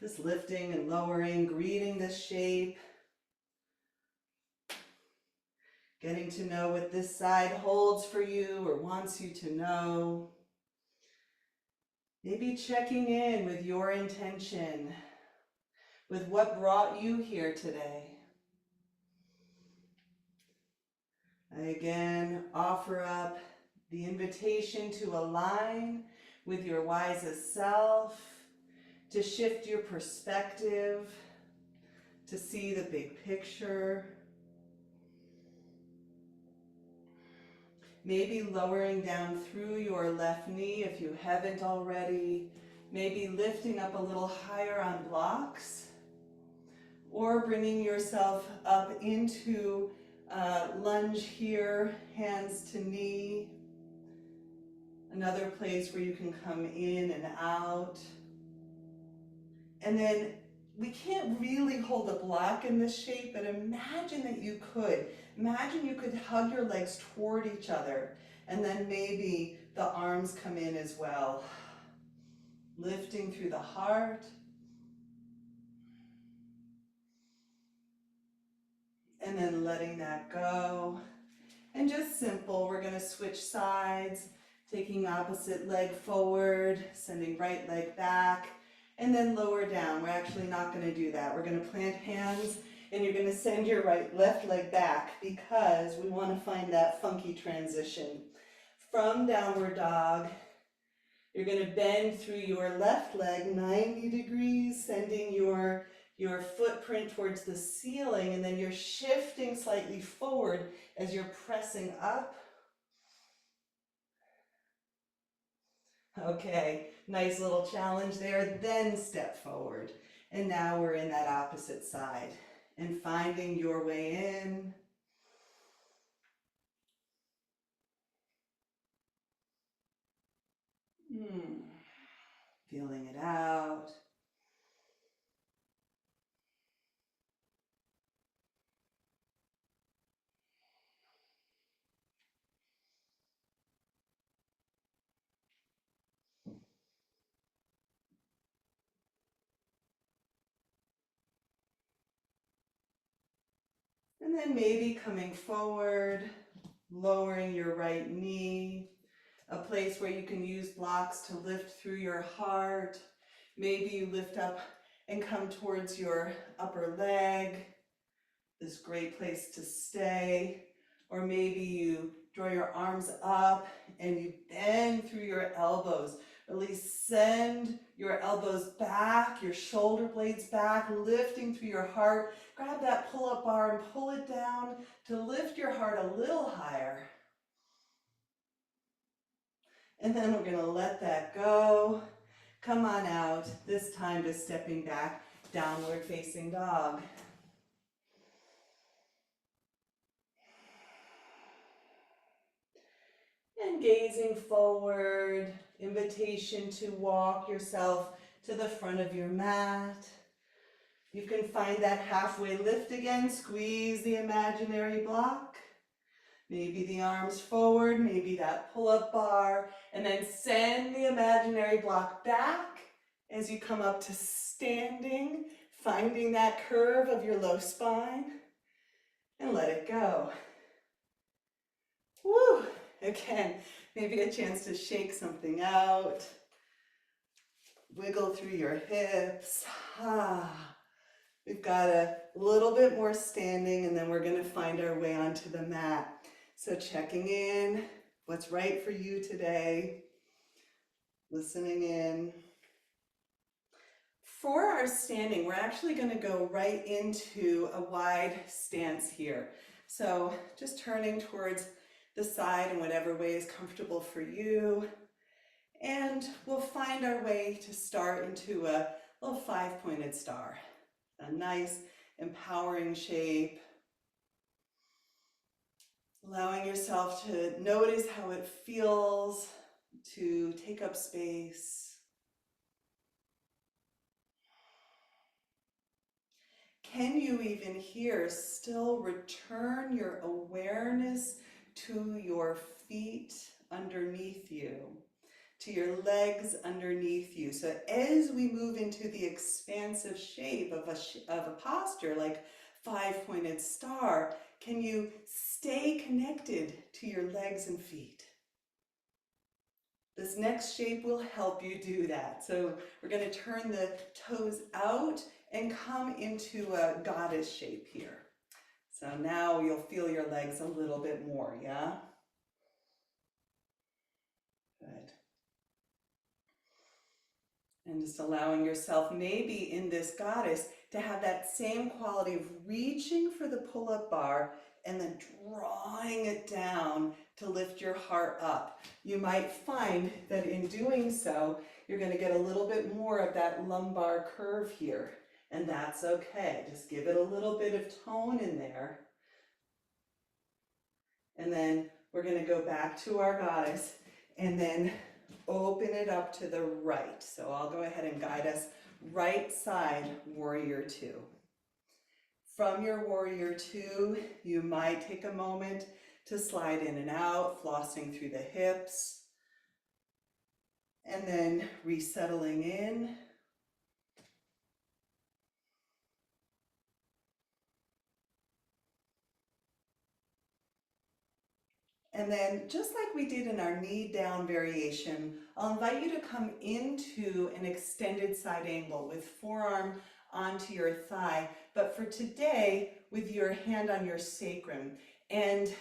Just lifting and lowering, greeting the shape. Getting to know what this side holds for you or wants you to know. Maybe checking in with your intention, with what brought you here today. I again offer up the invitation to align with your wisest self, to shift your perspective, to see the big picture. Maybe lowering down through your left knee if you haven't already. Maybe lifting up a little higher on blocks, or bringing yourself up into lunge here, hands to knee. Another place where you can come in and out. And then we can't really hold a block in this shape, but imagine that you could. Imagine you could hug your legs toward each other, and then maybe the arms come in as well. Lifting through the heart. And then letting that go. And just simple, we're going to switch sides, taking opposite leg forward, sending right leg back, and then lower down. We're actually not going to do that. We're going to plant hands, and you're going to send your left leg back because we want to find that funky transition. From downward dog, you're going to bend through your left leg 90 degrees, sending your footprint towards the ceiling, and then you're shifting slightly forward as you're pressing up. Okay, nice little challenge there, then step forward. And now we're in that opposite side and finding your way in. Feeling it out. And then maybe coming forward, lowering your right knee, a place where you can use blocks to lift through your heart. Maybe you lift up and come towards your upper leg, this great place to stay. Or maybe you draw your arms up and you bend through your elbows. Really send your elbows back, your shoulder blades back, lifting through your heart. Grab that pull-up bar and pull it down to lift your heart a little higher. And then we're going to let that go. Come on out, this time to stepping back, downward facing dog. And gazing forward, invitation to walk yourself to the front of your mat. You can find that halfway lift again, squeeze the imaginary block. Maybe the arms forward, maybe that pull-up bar, and then send the imaginary block back as you come up to standing, finding that curve of your low spine, and let it go. Woo! Again, maybe a chance to shake something out. Wiggle through your hips. We've got a little bit more standing, and then we're going to find our way onto the mat. So checking in, what's right for you today, listening in. For our standing, we're actually going to go right into a wide stance here. So just turning towards the side in whatever way is comfortable for you. And we'll find our way to start into a little 5-pointed star. A nice, empowering shape. Allowing yourself to notice how it feels to take up space. Can you even here still return your awareness to your feet underneath you, to your legs underneath you? So as we move into the expansive shape of a posture like 5-pointed star, can you stay connected to your legs and feet? This next shape will help you do that. So we're going to turn the toes out and come into a goddess shape here. So now you'll feel your legs a little bit more, yeah? Good. And just allowing yourself, maybe in this goddess, to have that same quality of reaching for the pull-up bar and then drawing it down to lift your heart up. You might find that in doing so, you're going to get a little bit more of that lumbar curve here. And that's okay. Just give it a little bit of tone in there. And then we're going to go back to our goddess and then open it up to the right. So I'll go ahead and guide us right side, warrior 2. From your warrior 2, you might take a moment to slide in and out, flossing through the hips, and then resettling in. And then, just like we did in our knee down variation, I'll invite you to come into an extended side angle with forearm onto your thigh, but for today, with your hand on your sacrum. And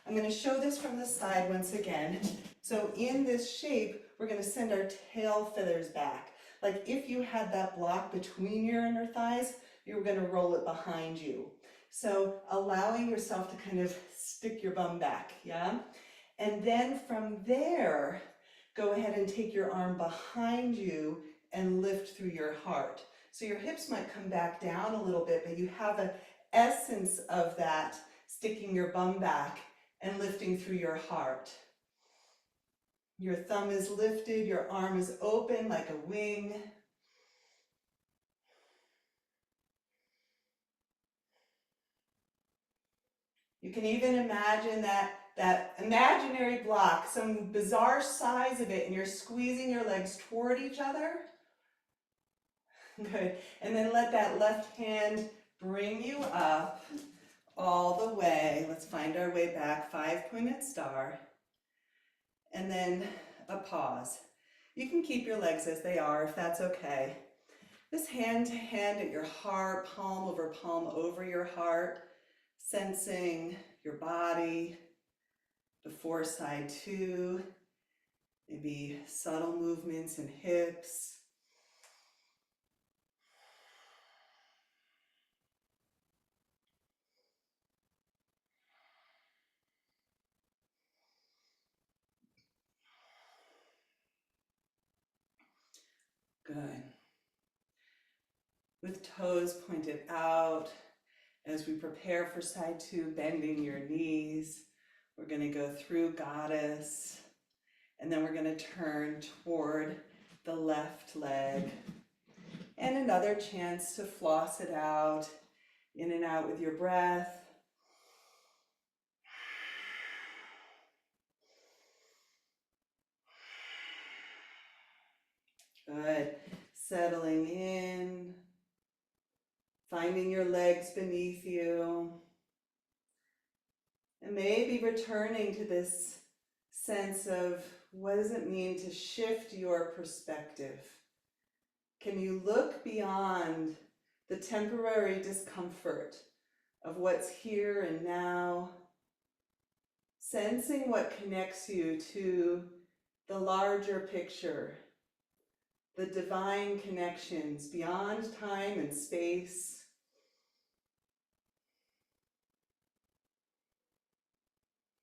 I'm going to show this from the side once again. So in this shape, we're going to send our tail feathers back. Like if you had that block between your inner thighs, you were going to roll it behind you. So allowing yourself to kind of stick your bum back, yeah? And then from there, go ahead and take your arm behind you and lift through your heart. So your hips might come back down a little bit, but you have an essence of that sticking your bum back and lifting through your heart. Your thumb is lifted, your arm is open like a wing. You can even imagine that imaginary block, some bizarre size of it, and you're squeezing your legs toward each other. Good. And then let that left hand bring you up all the way. Let's find our way back, 5-pointed star. And then a pause. You can keep your legs as they are if that's okay. Just hand to hand at your heart, palm over your heart, sensing your body before side 2, maybe subtle movements in hips. Good. With toes pointed out, as we prepare for side 2, bending your knees, we're going to go through goddess, and then we're going to turn toward the left leg. And another chance to floss it out, in and out with your breath. Good. Settling in, finding your legs beneath you, and maybe returning to this sense of what does it mean to shift your perspective? Can you look beyond the temporary discomfort of what's here and now, sensing what connects you to the larger picture, the divine connections beyond time and space.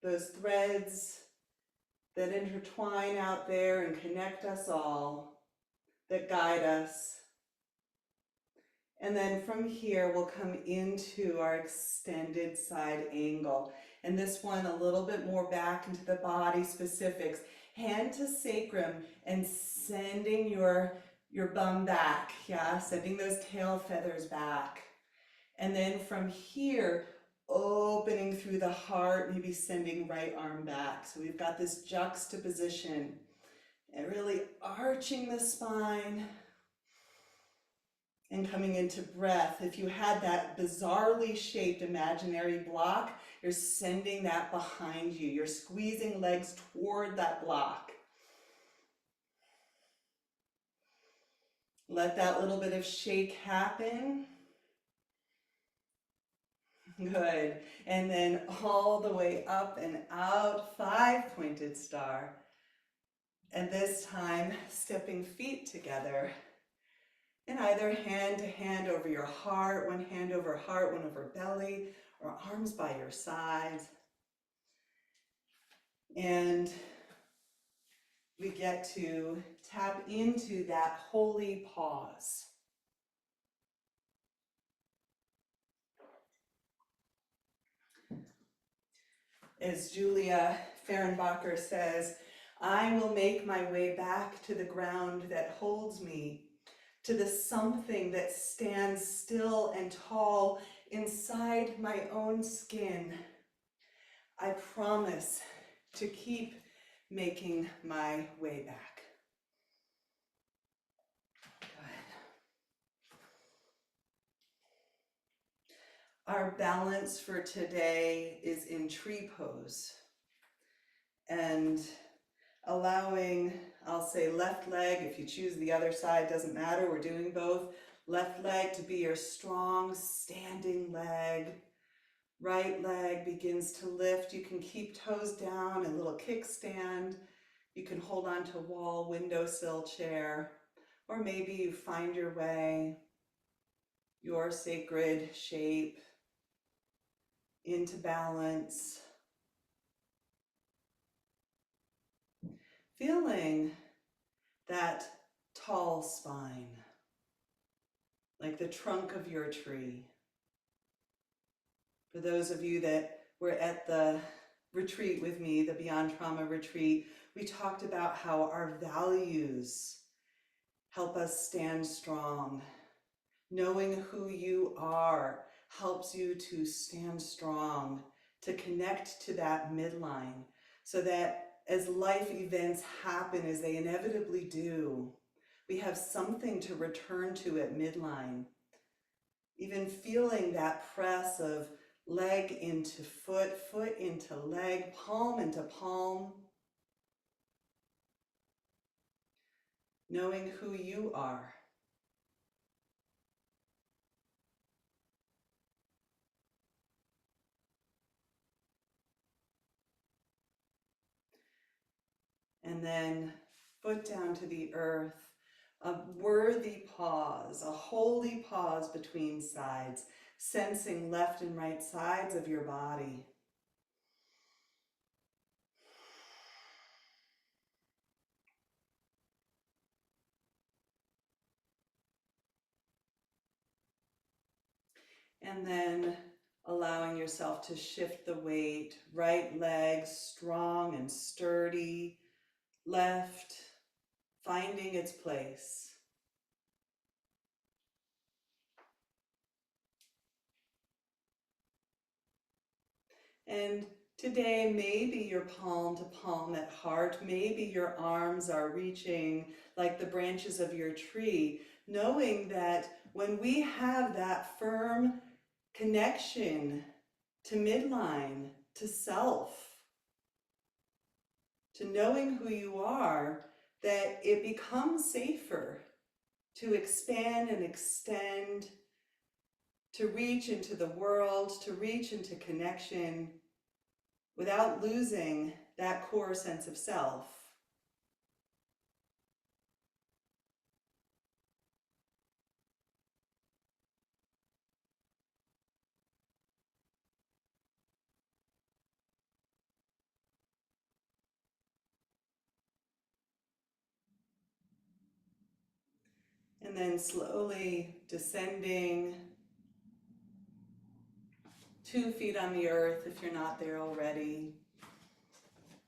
Those threads that intertwine out there and connect us all, that guide us. And then from here, we'll come into our extended side angle. And this one a little bit more back into the body specifics. Hand to sacrum and sending your bum back, yeah? Sending those tail feathers back. And then from here, opening through the heart, maybe sending right arm back. So we've got this juxtaposition and really arching the spine and coming into breath. If you had that bizarrely shaped imaginary block, you're sending that behind you. You're squeezing legs toward that block. Let that little bit of shake happen. Good. And then all the way up and out, 5-pointed star. And this time, stepping feet together. And either hand to hand over your heart, one hand over heart, one over belly, or arms by your sides. And we get to tap into that holy pause. As Julia Fehrenbacher says, I will make my way back to the ground that holds me, to the something that stands still and tall inside my own skin. I promise to keep making my way back. Good. Our balance for today is in tree pose. And allowing, I'll say left leg, if you choose the other side, doesn't matter, we're doing both. Left leg to be your strong standing leg. Right leg begins to lift. You can keep toes down, a little kickstand. You can hold on to wall, windowsill, chair, or maybe you find your way, your sacred shape into balance. Feeling that tall spine, like the trunk of your tree. For those of you that were at the retreat with me, the Beyond Trauma retreat, we talked about how our values help us stand strong. Knowing who you are helps you to stand strong, to connect to that midline, so that as life events happen, as they inevitably do, we have something to return to at midline. Even feeling that press of leg into foot, foot into leg, palm into palm. Knowing who you are. And then foot down to the earth, a worthy pause, a holy pause between sides, sensing left and right sides of your body. And then allowing yourself to shift the weight, right leg strong and sturdy, left finding its place. And today, maybe you're palm to palm at heart. Maybe your arms are reaching like the branches of your tree, knowing that when we have that firm connection to midline, to self, to knowing who you are, that it becomes safer to expand and extend, to reach into the world, to reach into connection, without losing that core sense of self. And then slowly descending 2 feet on the earth if you're not there already,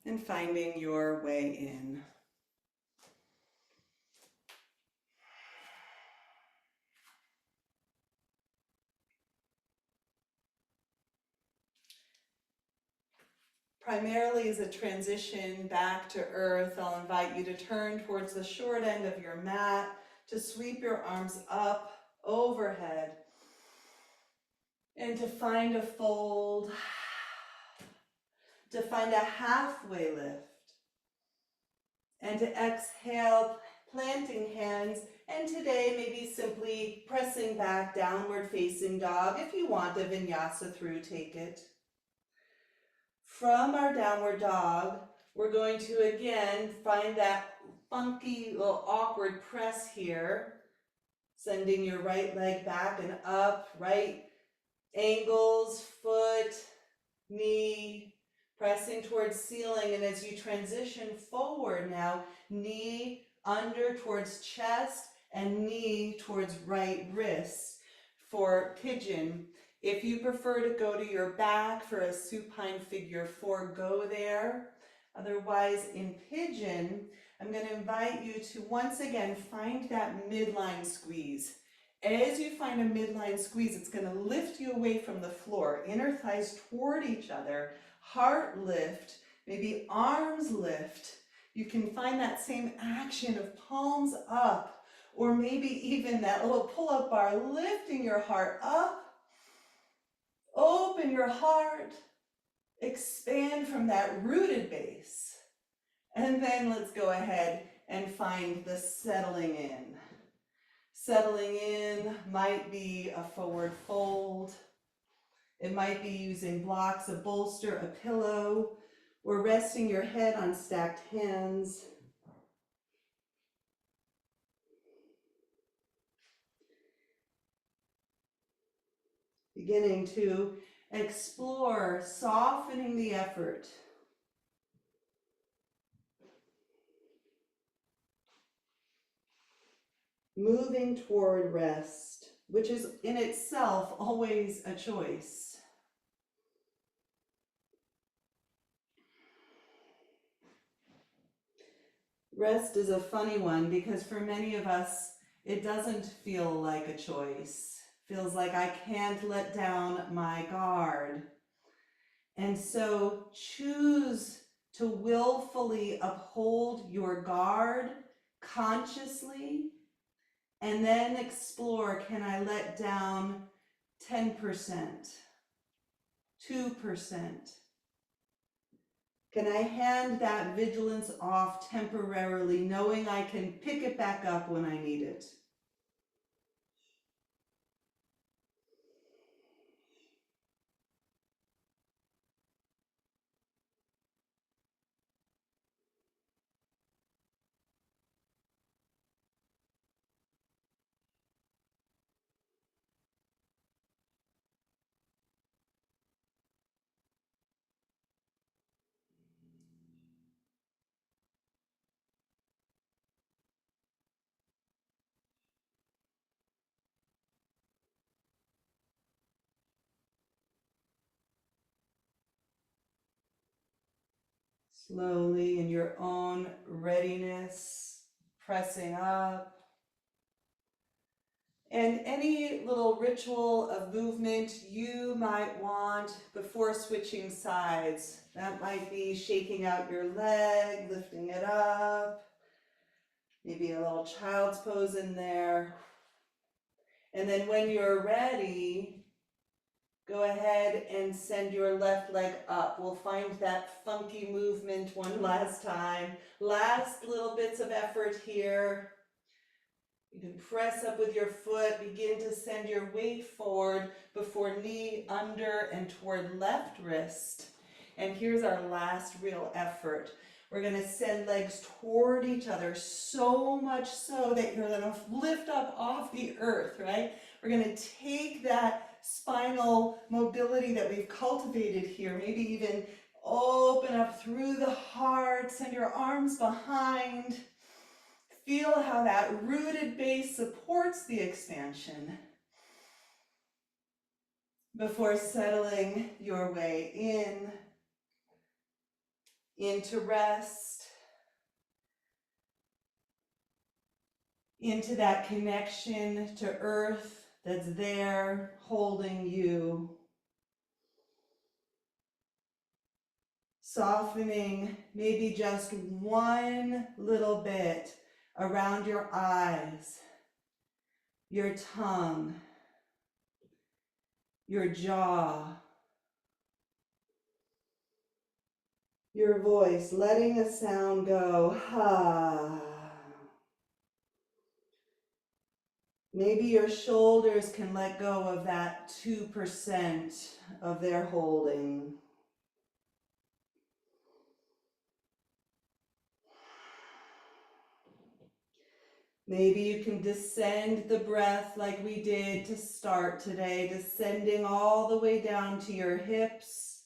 and finding your way in. Primarily as a transition back to earth, I'll invite you to turn towards the short end of your mat, to sweep your arms up overhead, and to find a fold, to find a halfway lift, and to exhale, planting hands, and today maybe simply pressing back, downward facing dog. If you want a vinyasa through, take it. From our downward dog, we're going to again find that funky little awkward press here, sending your right leg back and up, right ankles, foot, knee, pressing towards ceiling. And as you transition forward now, knee under towards chest and knee towards right wrist for pigeon. If you prefer to go to your back for a supine figure 4, go there. Otherwise, in pigeon, I'm going to invite you to once again find that midline squeeze. As you find a midline squeeze, it's going to lift you away from the floor, inner thighs toward each other, heart lift, maybe arms lift. You can find that same action of palms up, or maybe even that little pull-up bar, lifting your heart up. Open your heart, expand from that rooted base. And then let's go ahead and find the settling in. Settling in might be a forward fold. It might be using blocks, a bolster, a pillow, or resting your head on stacked hands. Beginning to explore softening the effort. Moving toward rest, which is in itself always a choice. Rest is a funny one because for many of us, it doesn't feel like a choice. Feels like I can't let down my guard. And so choose to willfully uphold your guard consciously, and then explore, can I let down 10%, 2%? Can I hand that vigilance off temporarily, knowing I can pick it back up when I need it? Slowly, in your own readiness, pressing up. And any little ritual of movement you might want before switching sides. That might be shaking out your leg, lifting it up, maybe a little child's pose in there. And then when you're ready, go ahead and send your left leg up. We'll find that funky movement one last time. Last little bits of effort here. You can press up with your foot, begin to send your weight forward before knee under and toward left wrist. And here's our last real effort. We're going to send legs toward each other, so much so that you're going to lift up off the earth, right? We're going to take that spinal mobility that we've cultivated here, maybe even open up through the heart, send your arms behind. Feel how that rooted base supports the expansion before settling your way into rest, into that connection to earth that's there holding you. Softening maybe just one little bit around your eyes, your tongue, your jaw, your voice, letting a sound go, ha. Maybe your shoulders can let go of that 2% of their holding. Maybe you can descend the breath like we did to start today, descending all the way down to your hips,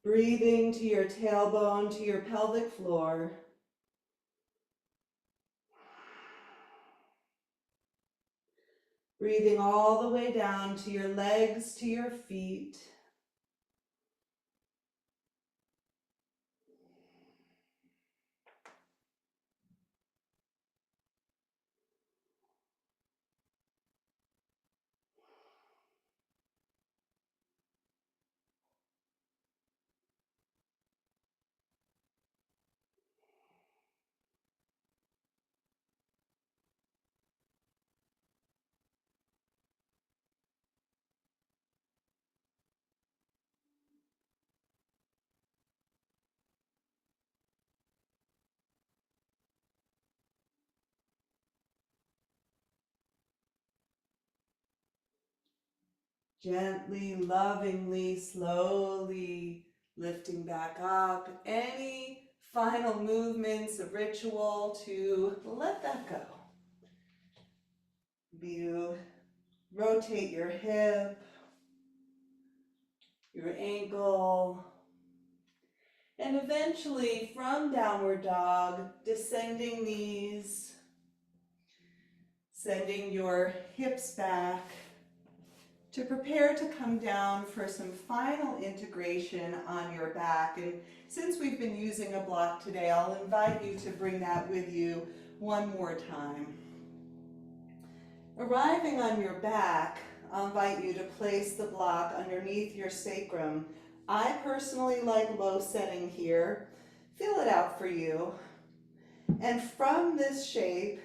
breathing to your tailbone, to your pelvic floor. Breathing all the way down to your legs, to your feet. Gently, lovingly, slowly lifting back up. Any final movements of ritual to let that go. You rotate your hip, your ankle, and eventually from downward dog, descending knees, sending your hips back to prepare to come down for some final integration on your back. And since we've been using a block today, I'll invite you to bring that with you one more time. Arriving on your back, I'll invite you to place the block underneath your sacrum. I personally like low setting here. Feel it out for you. And from this shape,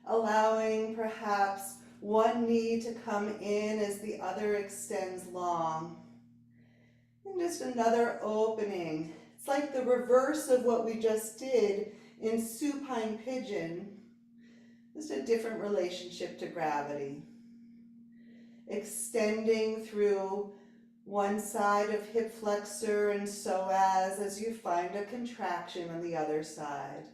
allowing perhaps one knee to come in as the other extends long. And just another opening. It's like the reverse of what we just did in supine pigeon. Just a different relationship to gravity. Extending through one side of hip flexor and psoas as you find a contraction on the other side.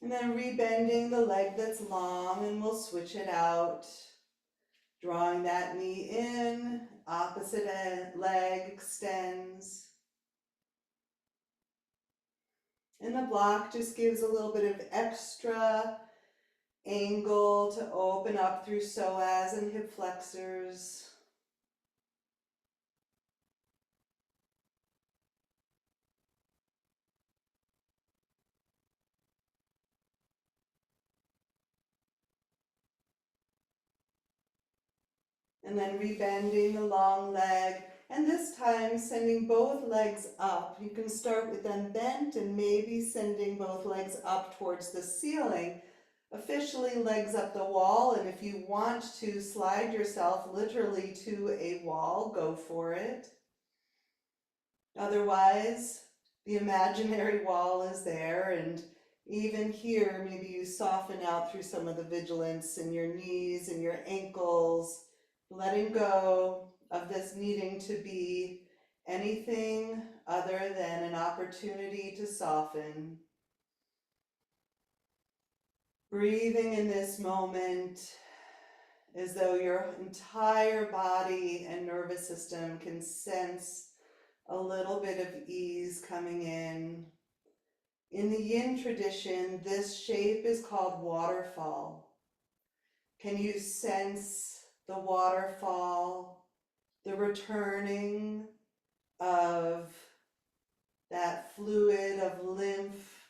And then rebending the leg that's long, and we'll switch it out. Drawing that knee in, opposite leg extends. And the block just gives a little bit of extra angle to open up through psoas and hip flexors. And then rebending the long leg, and this time sending both legs up. You can start with them bent and maybe sending both legs up towards the ceiling. Officially legs up the wall, and if you want to slide yourself literally to a wall, go for it. Otherwise, the imaginary wall is there, and even here, maybe you soften out through some of the vigilance in your knees and your ankles, letting go of this needing to be anything other than an opportunity to soften. Breathing in this moment as though your entire body and nervous system can sense a little bit of ease coming in. In the Yin tradition, this shape is called waterfall. Can you sense the waterfall, the returning of that fluid of lymph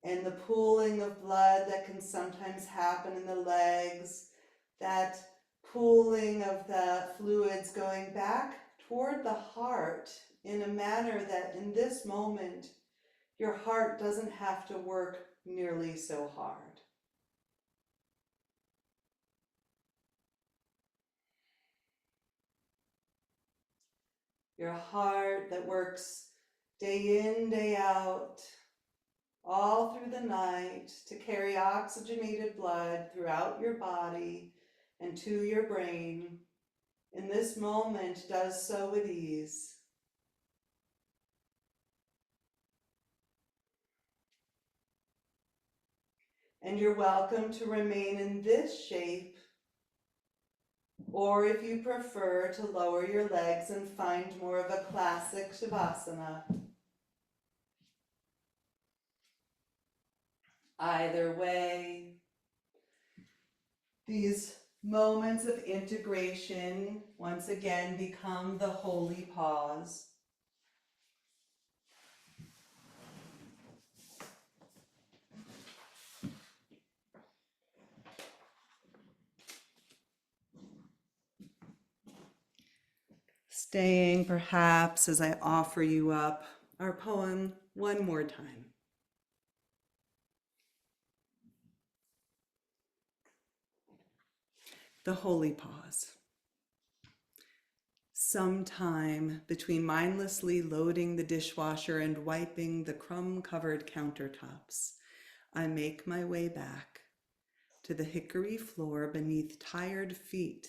and the pooling of blood that can sometimes happen in the legs, that pooling of the fluids going back toward the heart in a manner that in this moment, your heart doesn't have to work nearly so hard. Your heart that works day in, day out, all through the night to carry oxygenated blood throughout your body and to your brain, in this moment does so with ease. And you're welcome to remain in this shape, or if you prefer to lower your legs and find more of a classic Shavasana. Either way, these moments of integration once again become the holy pause. Staying perhaps as I offer you up our poem one more time. The holy pause. Sometime between mindlessly loading the dishwasher and wiping the crumb-covered countertops, I make my way back to the hickory floor beneath tired feet,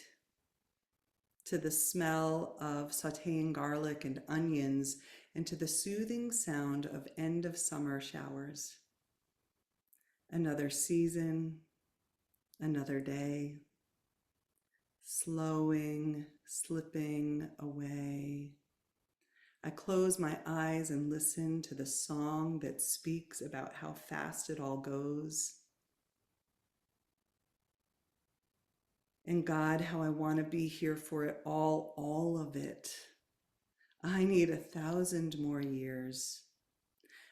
to the smell of sautéing garlic and onions, and to the soothing sound of end of summer showers. Another season, another day, slowing, slipping away. I close my eyes and listen to the song that speaks about how fast it all goes. And God, how I want to be here for it all of it. I need 1,000 more years,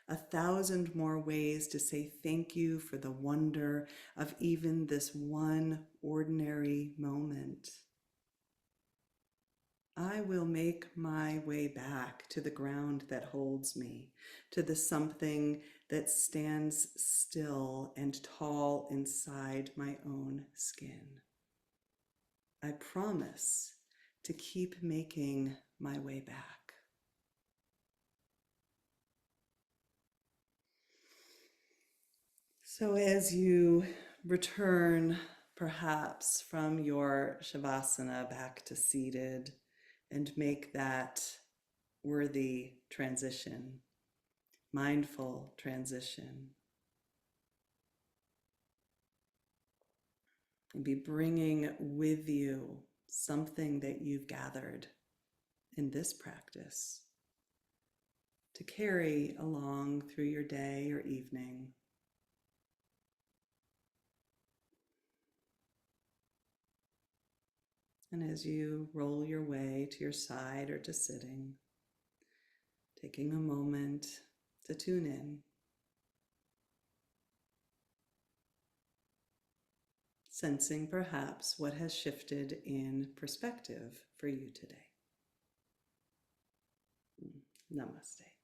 1,000 more ways to say thank you for the wonder of even this one ordinary moment. I will make my way back to the ground that holds me, to the something that stands still and tall inside my own skin. I promise to keep making my way back. So as you return perhaps from your Shavasana back to seated and make that worthy transition, mindful transition, and be bringing with you something that you've gathered in this practice to carry along through your day or evening. And as you roll your way to your side or to sitting, taking a moment to tune in, sensing perhaps what has shifted in perspective for you today. Namaste.